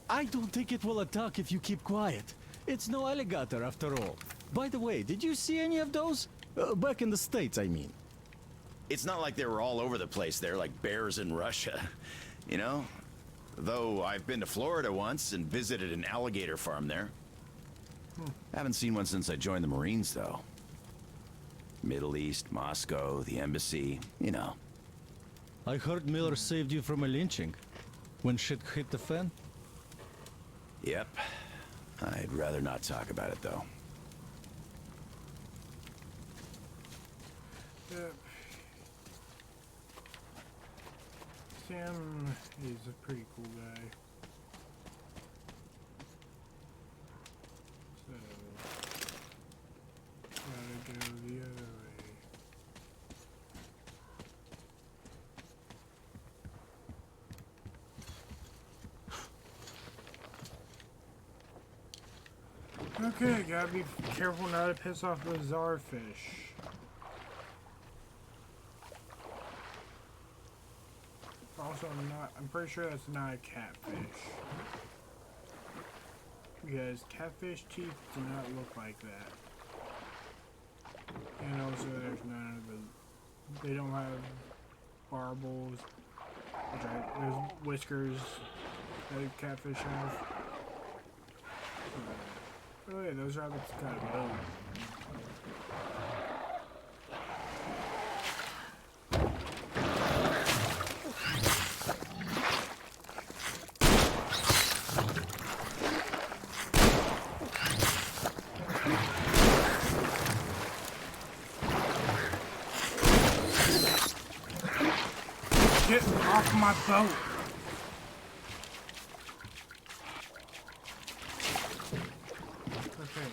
I don't think it will attack if you keep quiet. It's no alligator after all. By the way, did you see any of those? Back in the States, I mean. It's not like they were all over the place there like bears in Russia, you know? Though I've been to Florida once and visited an alligator farm there. Haven't seen one since I joined the Marines, though. Middle East, Moscow, the embassy, you know. I heard Miller saved you from a lynching. When shit hit the fan? Yep. I'd rather not talk about it, though. Yep. Sam is a pretty cool guy. So, gotta go the other way. Okay, gotta be careful not to piss off the Tsar fish. Also, I'm pretty sure that's not a catfish. Because catfish teeth do not look like that. And also there's none of the, they don't have barbels, there's whiskers that catfish have. Oh yeah, those rabbits kind of old. Get off my boat! Okay.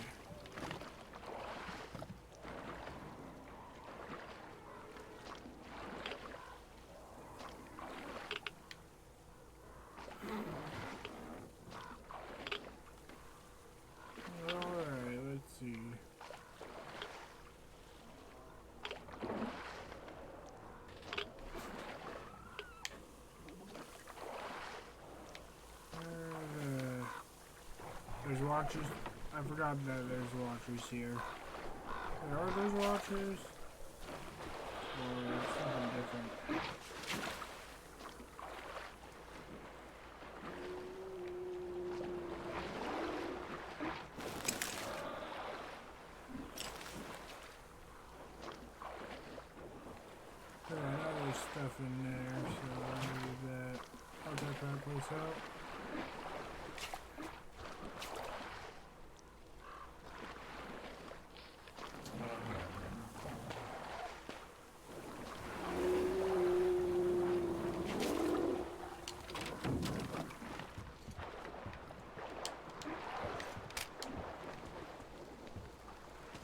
Alright, let's see. There's watchers. I forgot that there's watchers here. There are those watchers? Or something different? I know there's stuff in there, so I'll leave that. I'll check that place out.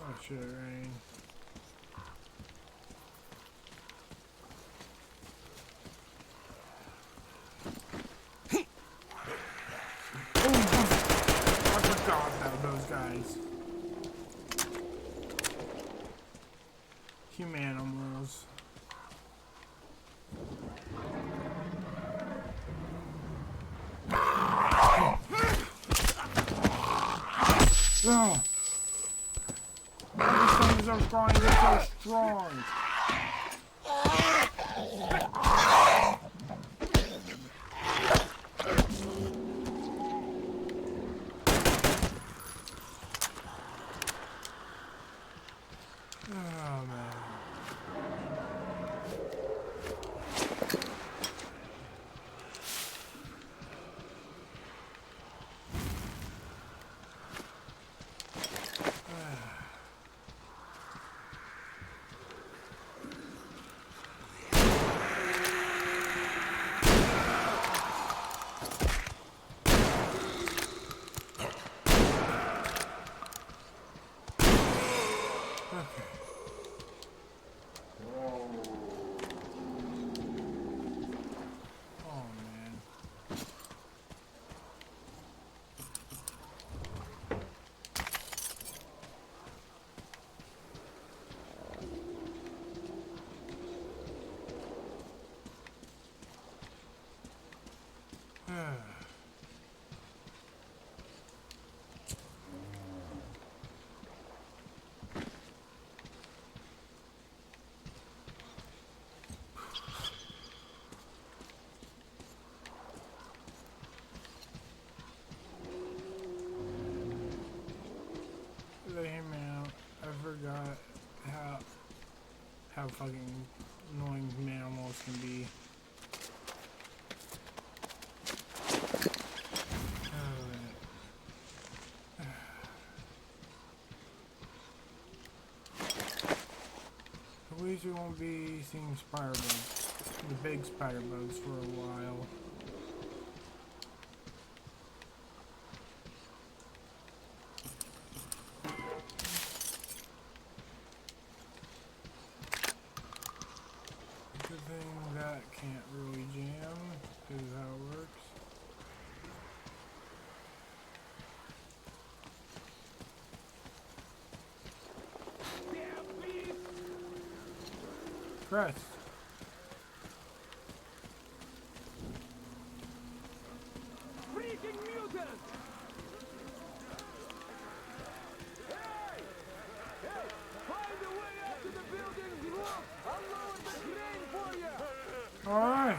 Oh shit, rain. Those guys. Human animals. No! Why these things are trying to get so strong? Hey man, I forgot how fucking annoying animals can be. At least we won't be seeing spider bugs, the big spider bugs, for a while. Good thing that can't really jam, is how it works. Crest. Freaking mutant! Hey! Hey! Find a way up to the building's roof! I'll lower the crane for you! Alright.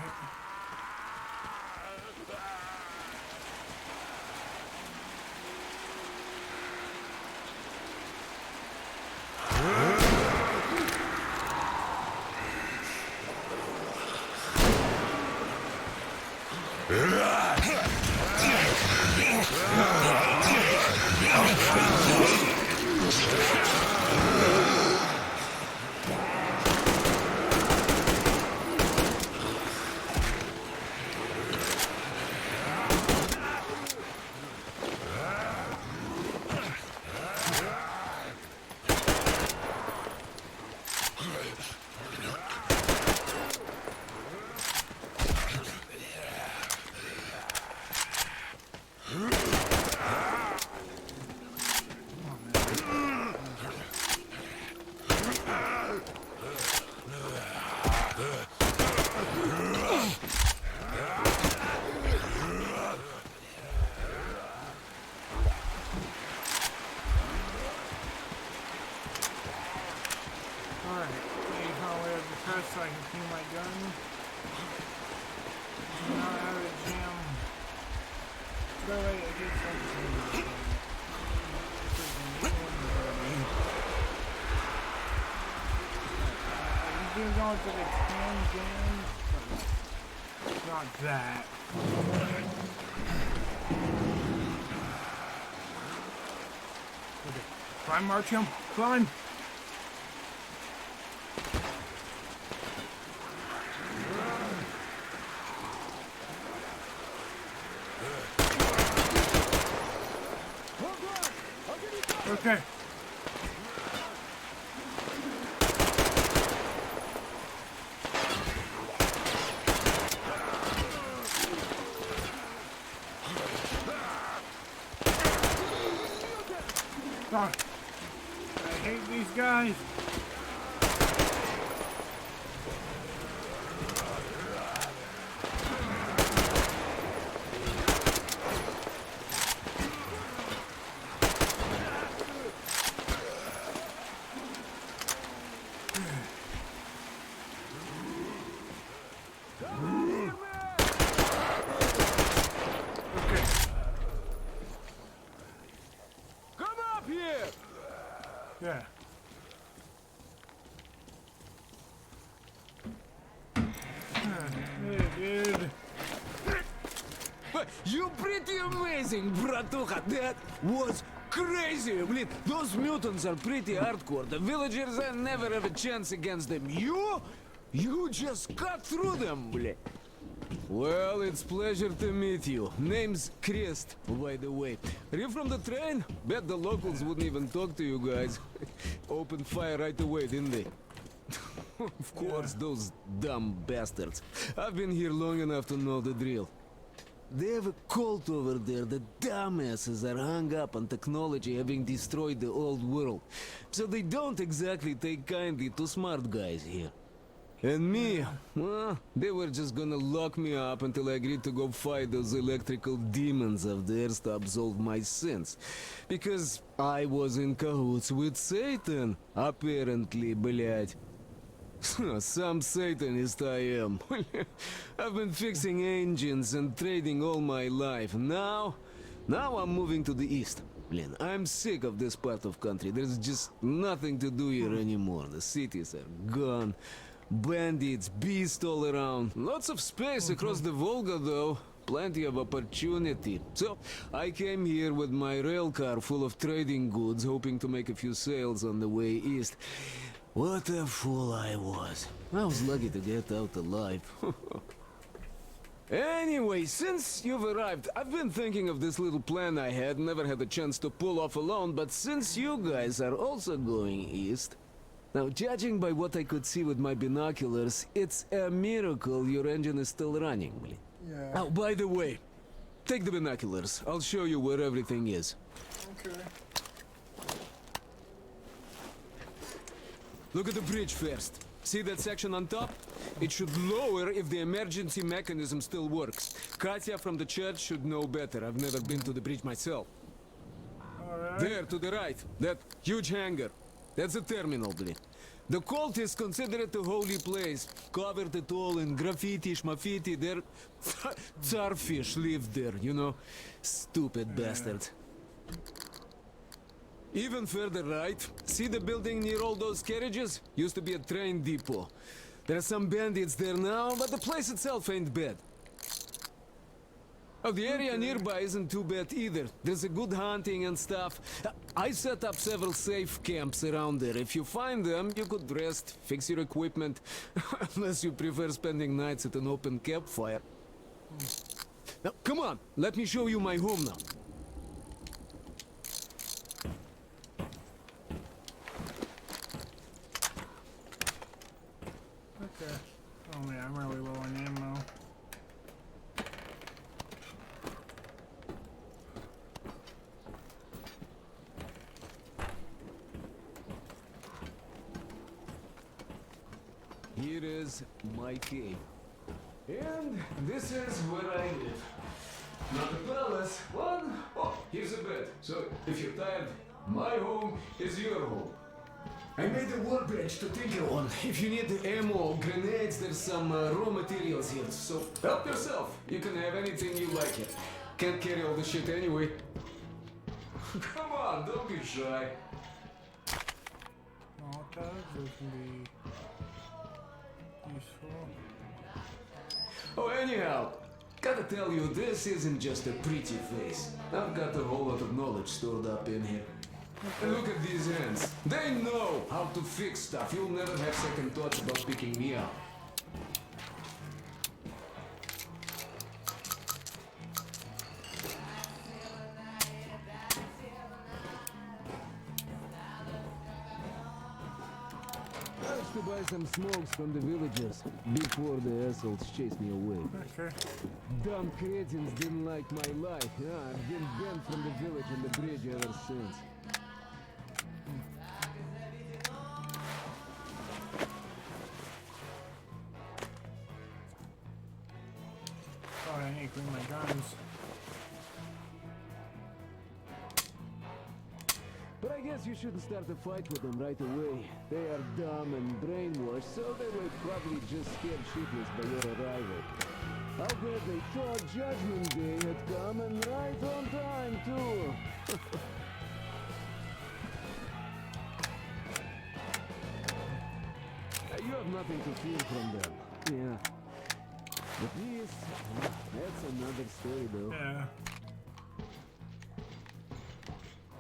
So I did something. You're going to the can, not that. Okay. Climb, Marchum. Climb. Okay. God, I hate these guys. Yeah. Hey, dude. You pretty amazing, bratuха. That was crazy. Блин, those mutants are pretty hardcore. The villagers never have a chance against them. You just cut through them, блин. Well, it's pleasure to meet you. Name's Crest, by the way. Are you from the train? Bet the locals wouldn't even talk to you guys. Opened fire right away, didn't they? Of course, those dumb bastards. I've been here long enough to know the drill. They have a cult over there. The dumbasses are hung up on technology having destroyed the old world. So they don't exactly take kindly to smart guys here. And me, well, they were just gonna lock me up until I agreed to go fight those electrical demons of theirs to absolve my sins. Because I was in cahoots with Satan, apparently, блядь. Some Satanist I am. I've been fixing engines and trading all my life. Now I'm moving to the east. Blin, I'm sick of this part of country. There's just nothing to do here anymore. The cities are gone. Bandits, beasts all around. Lots of space across the Volga, though. Plenty of opportunity. So, I came here with my rail car full of trading goods, hoping to make a few sales on the way east. What a fool I was. I was lucky to get out alive. Anyway, since you've arrived, I've been thinking of this little plan I had, never had a chance to pull off alone, but since you guys are also going east... Now, judging by what I could see with my binoculars, it's a miracle your engine is still running, Mli. Yeah. Oh, by the way, take the binoculars. I'll show you where everything is. Okay. Look at the bridge first. See that section on top? It should lower if the emergency mechanism still works. Katya from the church should know better. I've never been to the bridge myself. Alright. There, to the right. That huge hangar. That's a terminal, blin. The cultists consider it a holy place. Covered it all in graffiti, schmaffiti. Their Tsar fish lived there, you know. Stupid bastards. Even further right, see the building near all those carriages? Used to be a train depot. There are some bandits there now, but the place itself ain't bad. Oh, the area nearby isn't too bad either. There's a good hunting and stuff. I set up several safe camps around there. If you find them, you could rest, fix your equipment. Unless you prefer spending nights at an open campfire. Now, come on, let me show you my home now. Okay. Oh man, I'm really low on ammo. Here is my cave. And this is where I live. Not a palace, but oh, here's a bed. So if you're tired, my home is your home. I made a workbench to tinker on. If you need ammo or grenades, there's some raw materials here. So help yourself. You can have anything you like here. Can't carry all the shit anyway. Come on, don't be shy. All tags, those can be useful. Oh, anyhow, gotta tell you, this isn't just a pretty face. I've got a whole lot of knowledge stored up in here. And look at these hands. They know how to fix stuff. You'll never have second thoughts about picking me up. I used to buy some smokes from the villagers before the assholes chased me away. Okay. Dumb cretins didn't like my life. Yeah, I've been banned from the village and the bridge ever since. Oh, I need to clean my guns. But I guess you shouldn't start a fight with them right away. They are dumb and brainwashed, so they were probably just scared shitless by your arrival. How bad they thought Judgment Day had come, and right on time, too. You have nothing to fear from them. Yeah. But this, that's another story, though. Yeah.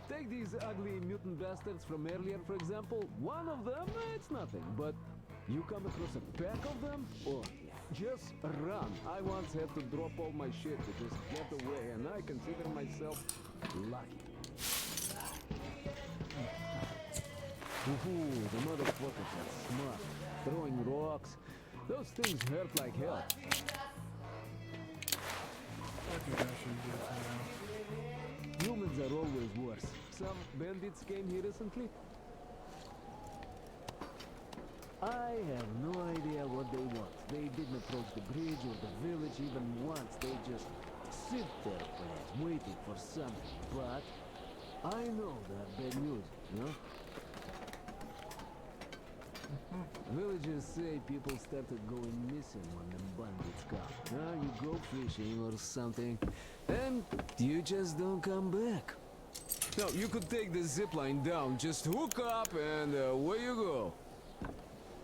Take these ugly mutant bastards from earlier, for example. One of them, it's nothing. But you come across a pack of them? Oh, just run. I once had to drop all my shit to just get away, and I consider myself lucky. Ooh, the motherfuckers are smart. Throwing rocks. Those things hurt like hell. Okay, that should be it for now. Humans are always worse. Some bandits came here recently. I have no idea what they want. They didn't approach the bridge or the village even once. They just sit there, perhaps, waiting for something. But I know that bad news, you know? Villagers say people started going missing when the bandits come. Now you go fishing or something, and you just don't come back. No, you could take the zipline down, just hook up and away you go.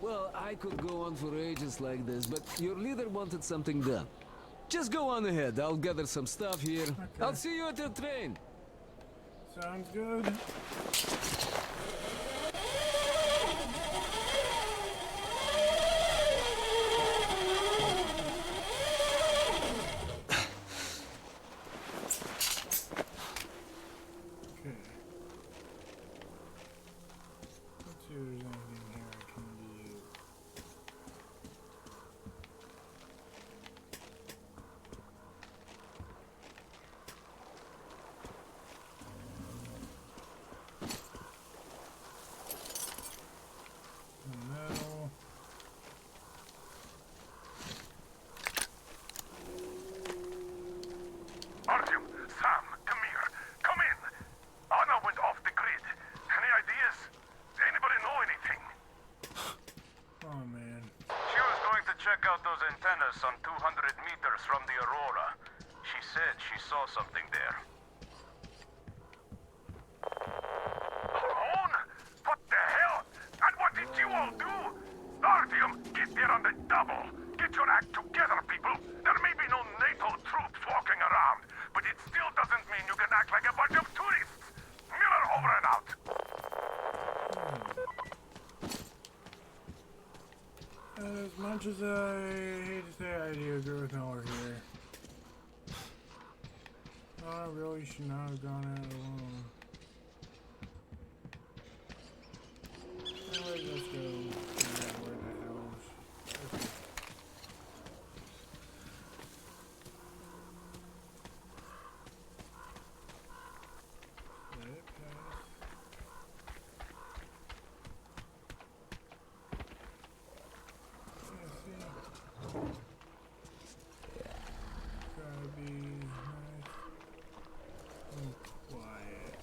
Well, I could go on for ages like this, but your leader wanted something done. Just go on ahead, I'll gather some stuff here. Okay. I'll see you at your train. Sounds good. Artyom, Sam, come here. Come in. Anna went off the grid. Any ideas? Anybody know anything? Oh, man. She was going to check out those antennas some 200 meters from the Aurora. She said she saw something there. Alone? What the hell? And what did you all do? Artyom, get there on the double. Get your act together, people. There may be no NATO troops walking around, but it still doesn't mean you can act like a bunch of tourists. Miller over and out. As much as I hate to say, I do agree with Miller here. I really should not have gone out alone. Anyway, let's go figure out where the hell's... Okay. Let it pass. Gotta be nice and quiet.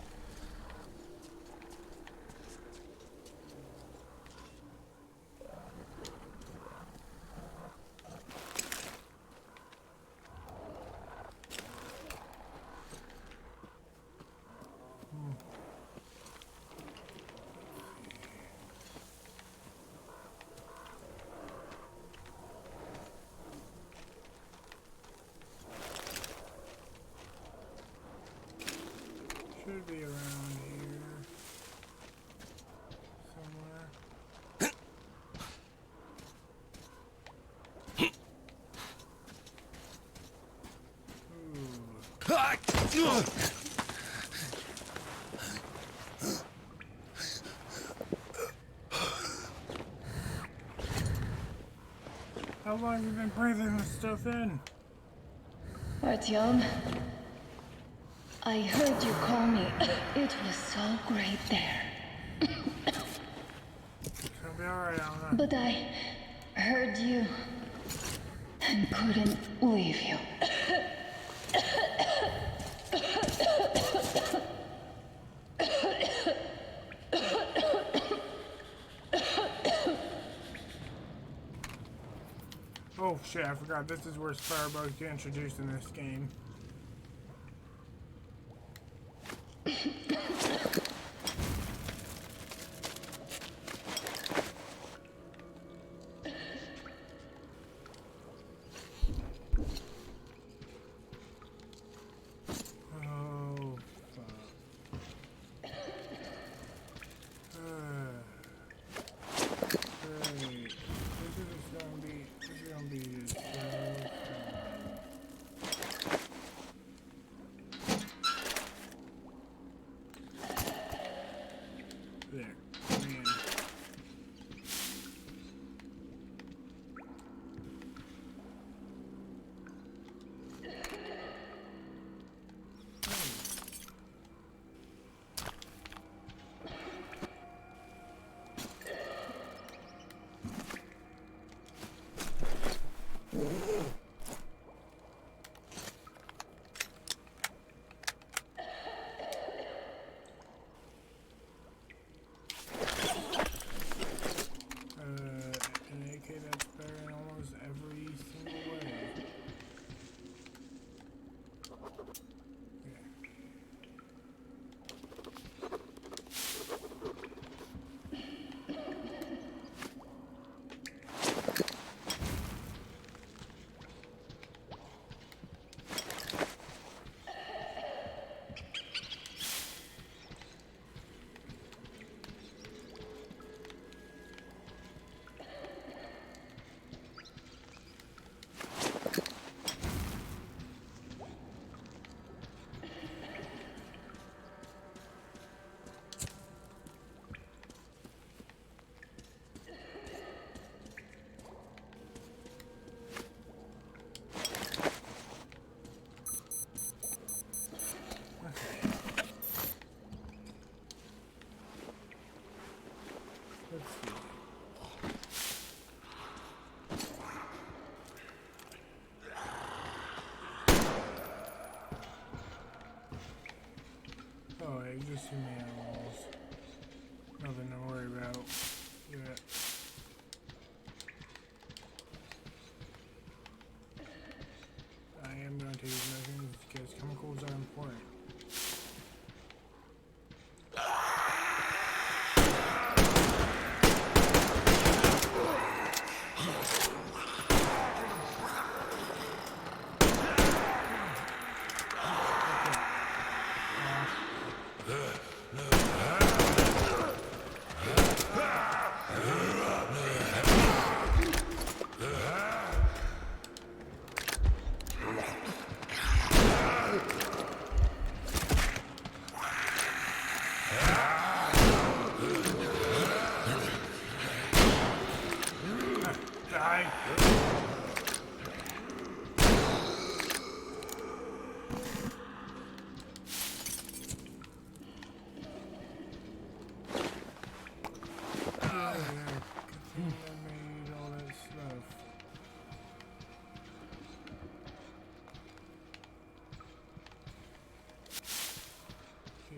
should be around here somewhere. How long have you been breathing this stuff in? Artyom, I heard you call me. It was so great there. It's gonna be alright, Alna. But I heard you and couldn't leave you. Oh shit, I forgot. This is where firebugs get introduced in this game. Oh, fuck. Great. This is gonna be so there. Man. An AK that's better in almost every single way. Let's see. Oh, existing animals. Nothing to worry about. Yeah. I am going to use measurements because chemicals are important.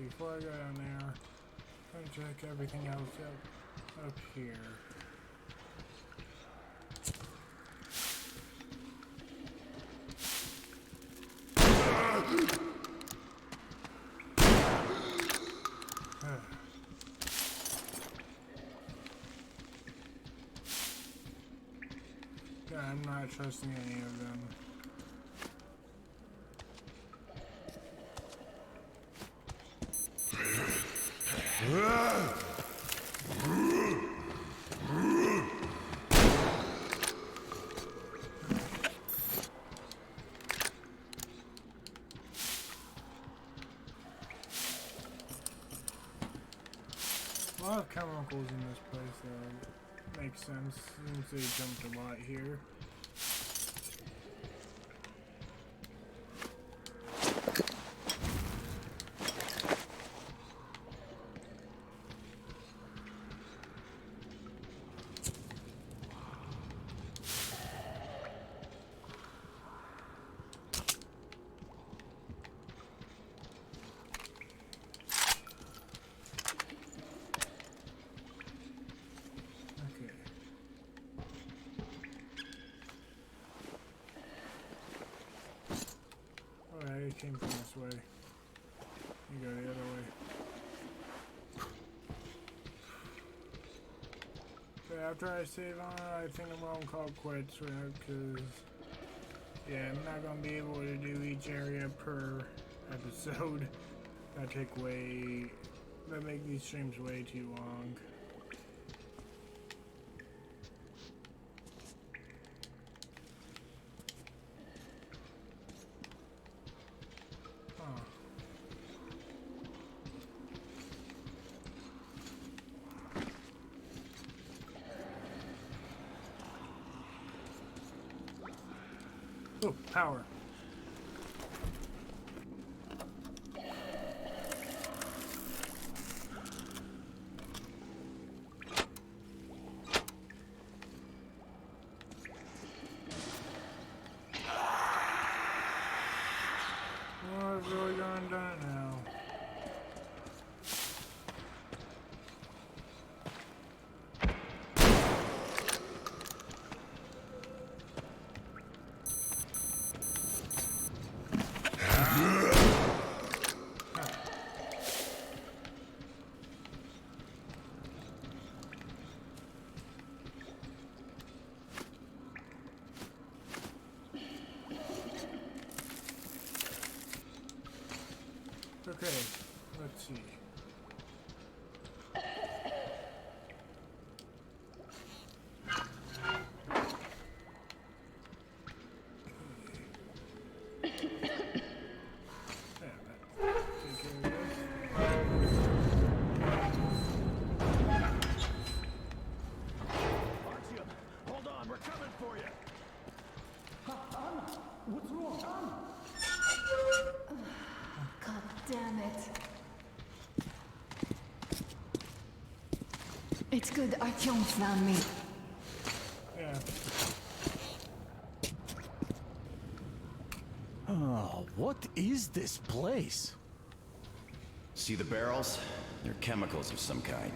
Before I go down there, I'm gonna check everything else up here. Yeah, I'm not trusting any of them. A lot of chemicals in this place, though. Makes sense. Seems they jumped a lot here. It came from this way. You go the other way. So after I save on, I think I'm gonna call quits, because yeah, I'm not gonna be able to do each area per episode. That make these streams way too long. Oh, power. Oh, I've really gone down now. Okay, let's see. Hold on, we're coming for you. Anna, what's wrong, Anna? God damn it. It's good Artyom found me. Yeah. Oh, what is this place? See the barrels? They're chemicals of some kind.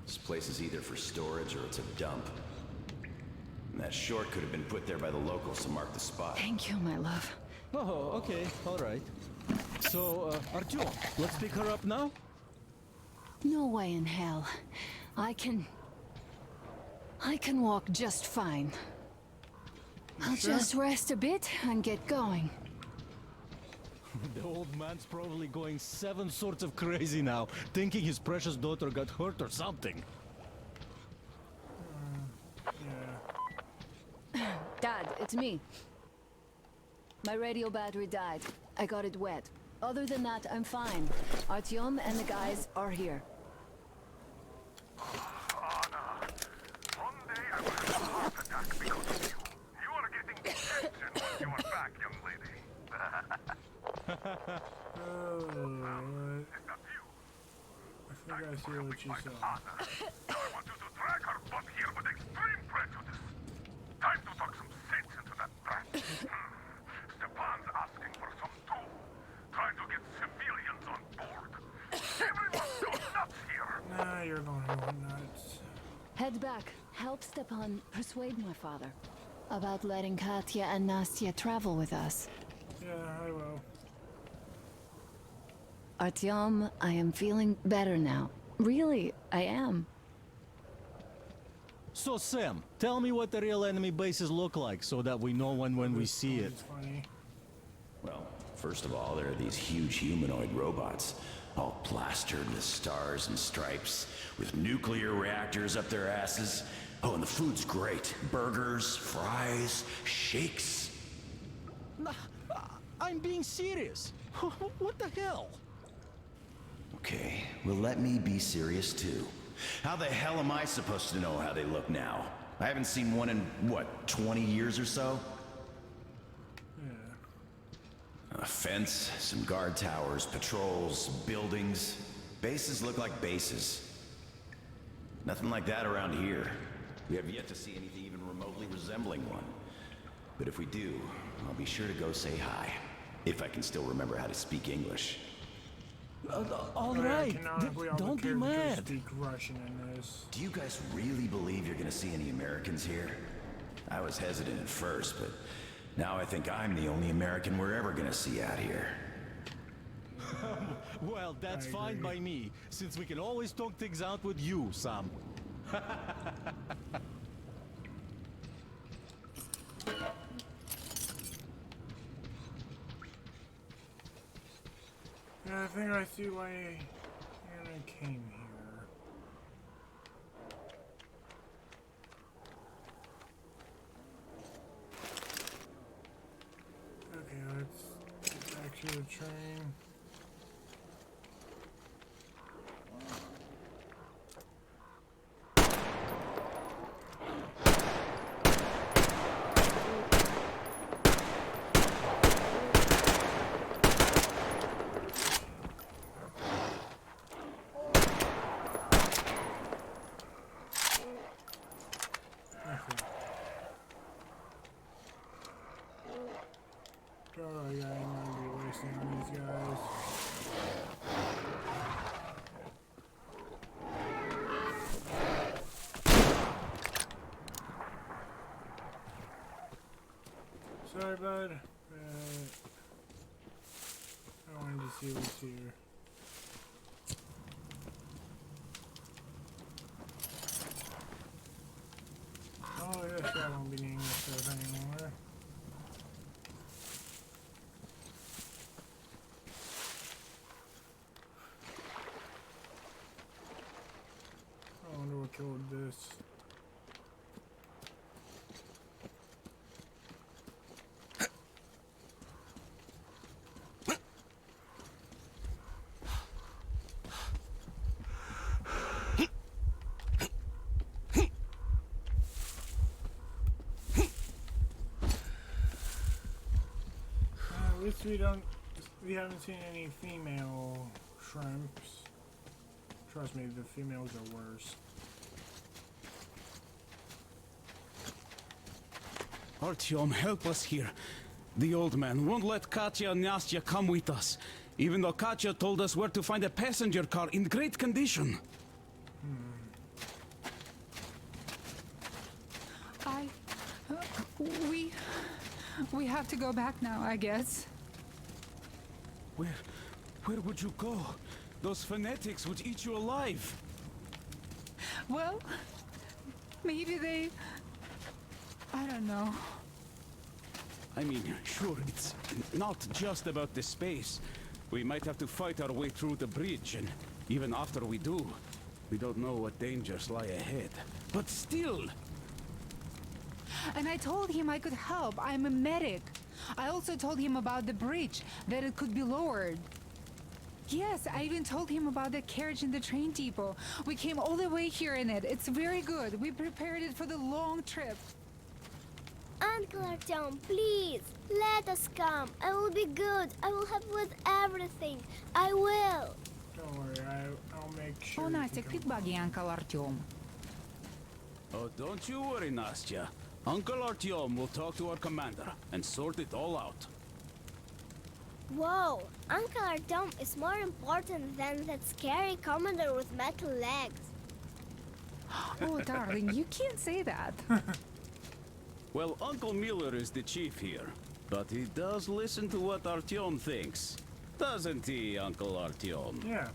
This place is either for storage or it's a dump. And that short could have been put there by the locals to mark the spot. Thank you, my love. Oh, okay, all right. So, Artyom, let's pick her up now? No way in hell. I can walk just fine. I'll just rest a bit and get going. The old man's probably going 7 sorts of crazy now, thinking his precious daughter got hurt or something. Dad, it's me. My radio battery died. I got it wet. Other than that, I'm fine. Artyom and the guys are here. Anna, one day I will have a heart attack because of you. You are getting attention when you are back, young lady. I think I see what you said. Now I want you to drag her butt here with extreme prejudice. Time to talk some sense into that brat. Stepan's asking for some too. Trying to get civilians on board. Everyone's going nuts here. Nah, you're going to go nuts. Head back. Help Stepan persuade my father about letting Katya and Nastya travel with us. Yeah, I will. Artyom, I am feeling better now. Really, I am. So, Sam, tell me what the real enemy bases look like so that we know when we see it. Well, first of all, there are these huge humanoid robots, all plastered with stars and stripes, with nuclear reactors up their asses. Oh, and the food's great. Burgers, fries, shakes. I'm being serious. What the hell? Okay, well let me be serious too. How the hell am I supposed to know how they look now? I haven't seen one in, what, 20 years or so? A fence, some guard towers, patrols, buildings. Bases look like bases. Nothing like that around here. We have yet to see anything even remotely resembling one. But if we do, I'll be sure to go say hi. If I can still remember how to speak English. All right, don't be mad. Speak Russian in this. Do you guys really believe you're gonna see any Americans here? I was hesitant at first, but now I think I'm the only American we're ever gonna see out here. Well, that's fine by me, since we can always talk things out with you, Sam. Yeah, I think I see why Anna came here. Okay, let's get back to the train. Oh yeah, I'm gonna be wasting on these guys. Sorry, bud. I wanted to see what's here. Oh yes, I won't be needing this stuff anymore. I wonder what killed this. At least we haven't seen any female shrimps. Trust me, the females are worse. Artyom, help us here. The old man won't let Katya and Nastya come with us, even though Katya told us where to find a passenger car in great condition. We have to go back now, I guess. Where would you go? Those fanatics would eat you alive. Well, maybe they... I don't know. I mean, sure, it's not just about the space. We might have to fight our way through the bridge, and even after we do, we don't know what dangers lie ahead. But still... And I told him I could help. I'm a medic. I also told him about the bridge, that it could be lowered. Yes, I even told him about the carriage in the train depot. We came all the way here in it. It's very good. We prepared it for the long trip. Uncle Artyom, please, let us come. I will be good. I will help with everything. I will. Don't worry, I'll make sure. Oh, Nastya, quit bugging Uncle Artyom. Oh, don't you worry, Nastya. Uncle Artyom will talk to our commander and sort it all out. Whoa, Uncle Artyom is more important than that scary commander with metal legs. Oh, darling, you can't say that. Well, Uncle Miller is the chief here, but he does listen to what Artyom thinks. Doesn't he, Uncle Artyom? Yeah.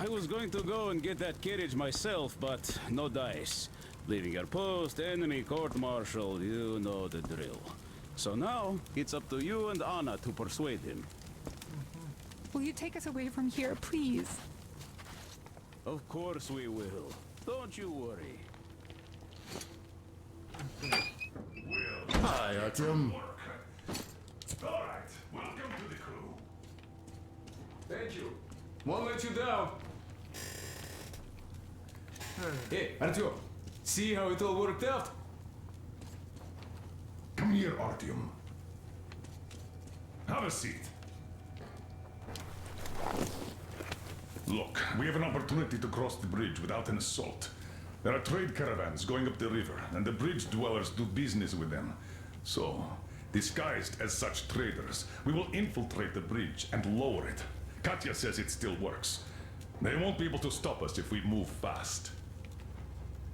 I was going to go and get that carriage myself, but no dice. Leaving your post, enemy court-martial, you know the drill. So now, it's up to you and Anna to persuade him. Will you take us away from here, please? Of course we will. Don't you worry. Hi, Artyom. Alright, welcome to the crew. Thank you. Won't let you down. Hey, Artyom, see how it all worked out? Come here, Artyom. Have a seat. Look, we have an opportunity to cross the bridge without an assault. There are trade caravans going up the river, and the bridge dwellers do business with them. So, disguised as such traders, we will infiltrate the bridge and lower it. Katya says it still works. They won't be able to stop us if we move fast.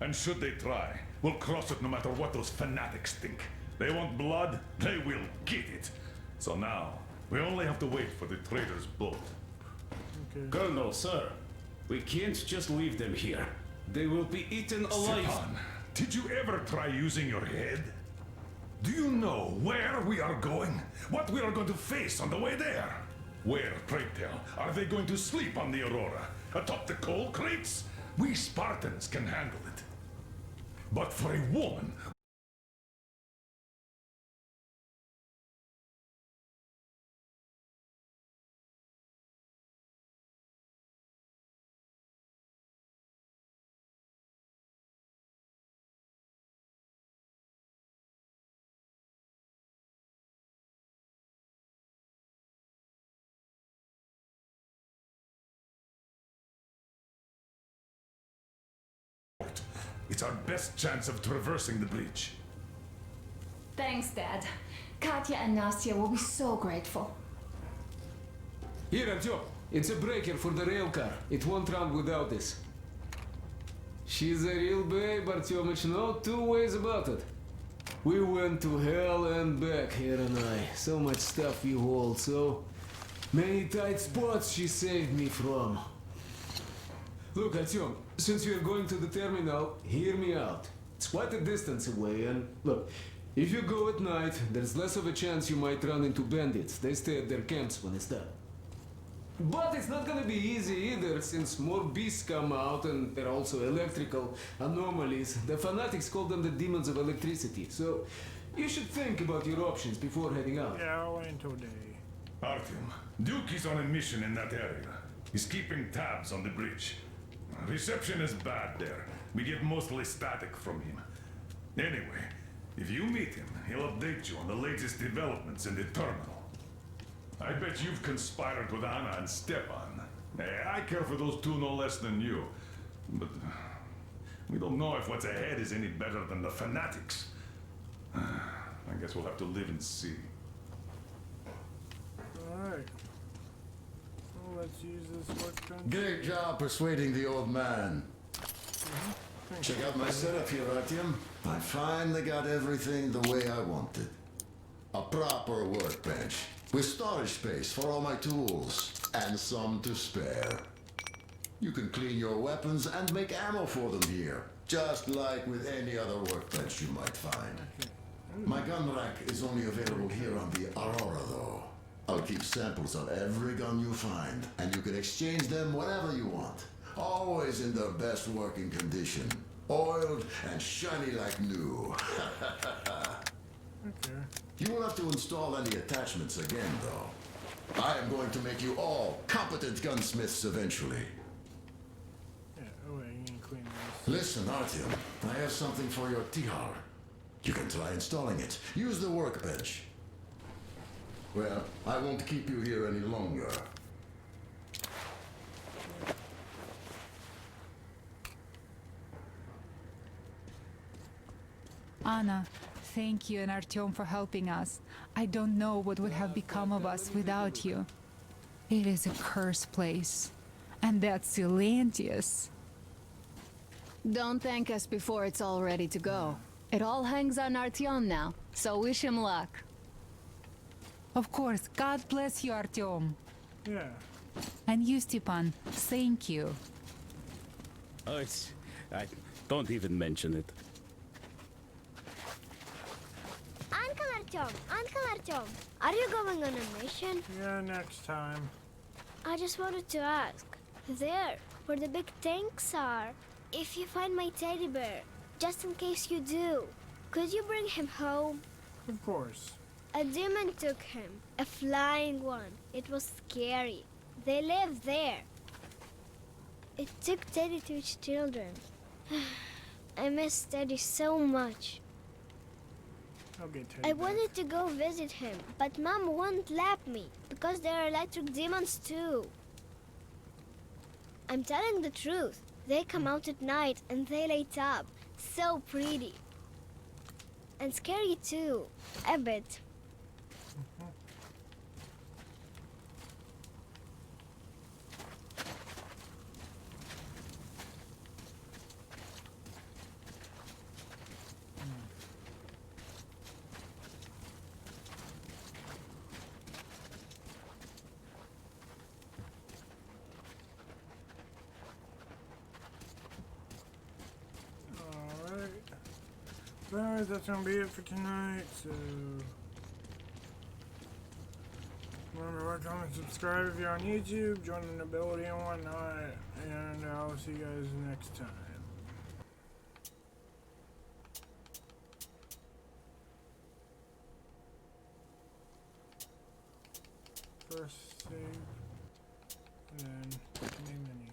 And should they try, we'll cross it no matter what those fanatics think. They want blood, they will get it. So now, we only have to wait for the trader's boat. Okay. Colonel, sir, we can't just leave them here. They will be eaten alive. Stepan, did you ever try using your head? Do you know where we are going? What we are going to face on the way there? Where, pray tell, are they going to sleep on the Aurora? Atop the coal crates? We Spartans can handle it. But for a woman... It's our best chance of traversing the bridge. Thanks, Dad. Katya and Nastya will be so grateful. Here, Artyom, it's a breaker for the rail car. It won't run without this. She's a real babe, Artyomich, no two ways about it. We went to hell and back, her and I. So much stuff we hold, so many tight spots she saved me from. Look, Artyom, since we are going to the terminal, hear me out. It's quite a distance away, and look, if you go at night, there's less of a chance you might run into bandits. They stay at their camps when it's done. But it's not gonna be easy either, since more beasts come out, and there are also electrical anomalies. The fanatics call them the demons of electricity, so you should think about your options before heading out. Yeah, I'll wait until day. Artyom, Duke is on a mission in that area. He's keeping tabs on the bridge. Reception is bad there. We get mostly static from him. Anyway, if you meet him, he'll update you on the latest developments in the terminal. I bet you've conspired with Anna and Stepan. I care for those two no less than you. But we don't know if what's ahead is any better than the fanatics. I guess we'll have to live and see. Alright. So let's use this workbench. Great job persuading the old man. Check out my setup here, Artyom. I finally got everything the way I wanted. A proper workbench, with storage space for all my tools, and some to spare. You can clean your weapons and make ammo for them here, just like with any other workbench you might find. My gun rack is only available here on the Aurora, though. I'll keep samples of every gun you find, and you can exchange them whenever you want. Always in their best working condition. Oiled and shiny like new. Okay. You won't have to install any attachments again, though. I am going to make you all competent gunsmiths eventually. Yeah, oh wait, you can clean this. Listen, Artyom, I have something for your Tsar. You can try installing it. Use the workbench. Well, I won't keep you here any longer. Anna, thank you and Artyom for helping us. I don't know what would have become of us without you. It is a cursed place. And that's Silantius. Don't thank us before it's all ready to go. It all hangs on Artyom now, so wish him luck. Of course, God bless you, Artyom. Yeah. And you, Stepan, thank you. Oh, I don't even mention it. Uncle Uncle Artyom, are you going on a mission? Yeah, next time. I just wanted to ask. There, where the big tanks are, if you find my teddy bear, just in case you do, could you bring him home? Of course. A demon took him, a flying one. It was scary. They live there. It took Teddy to its children. I miss Teddy so much. I'll get Teddy I back. wanted to go visit him, but Mom won't let me because there are electric demons too. I'm telling the truth. They come out at night and they light up. So pretty. And scary too. A bit. So anyways, that's gonna be it for tonight, so remember to like, comment, subscribe if you're on YouTube, join the nobility and whatnot, and I'll see you guys next time. First save, and then main menu.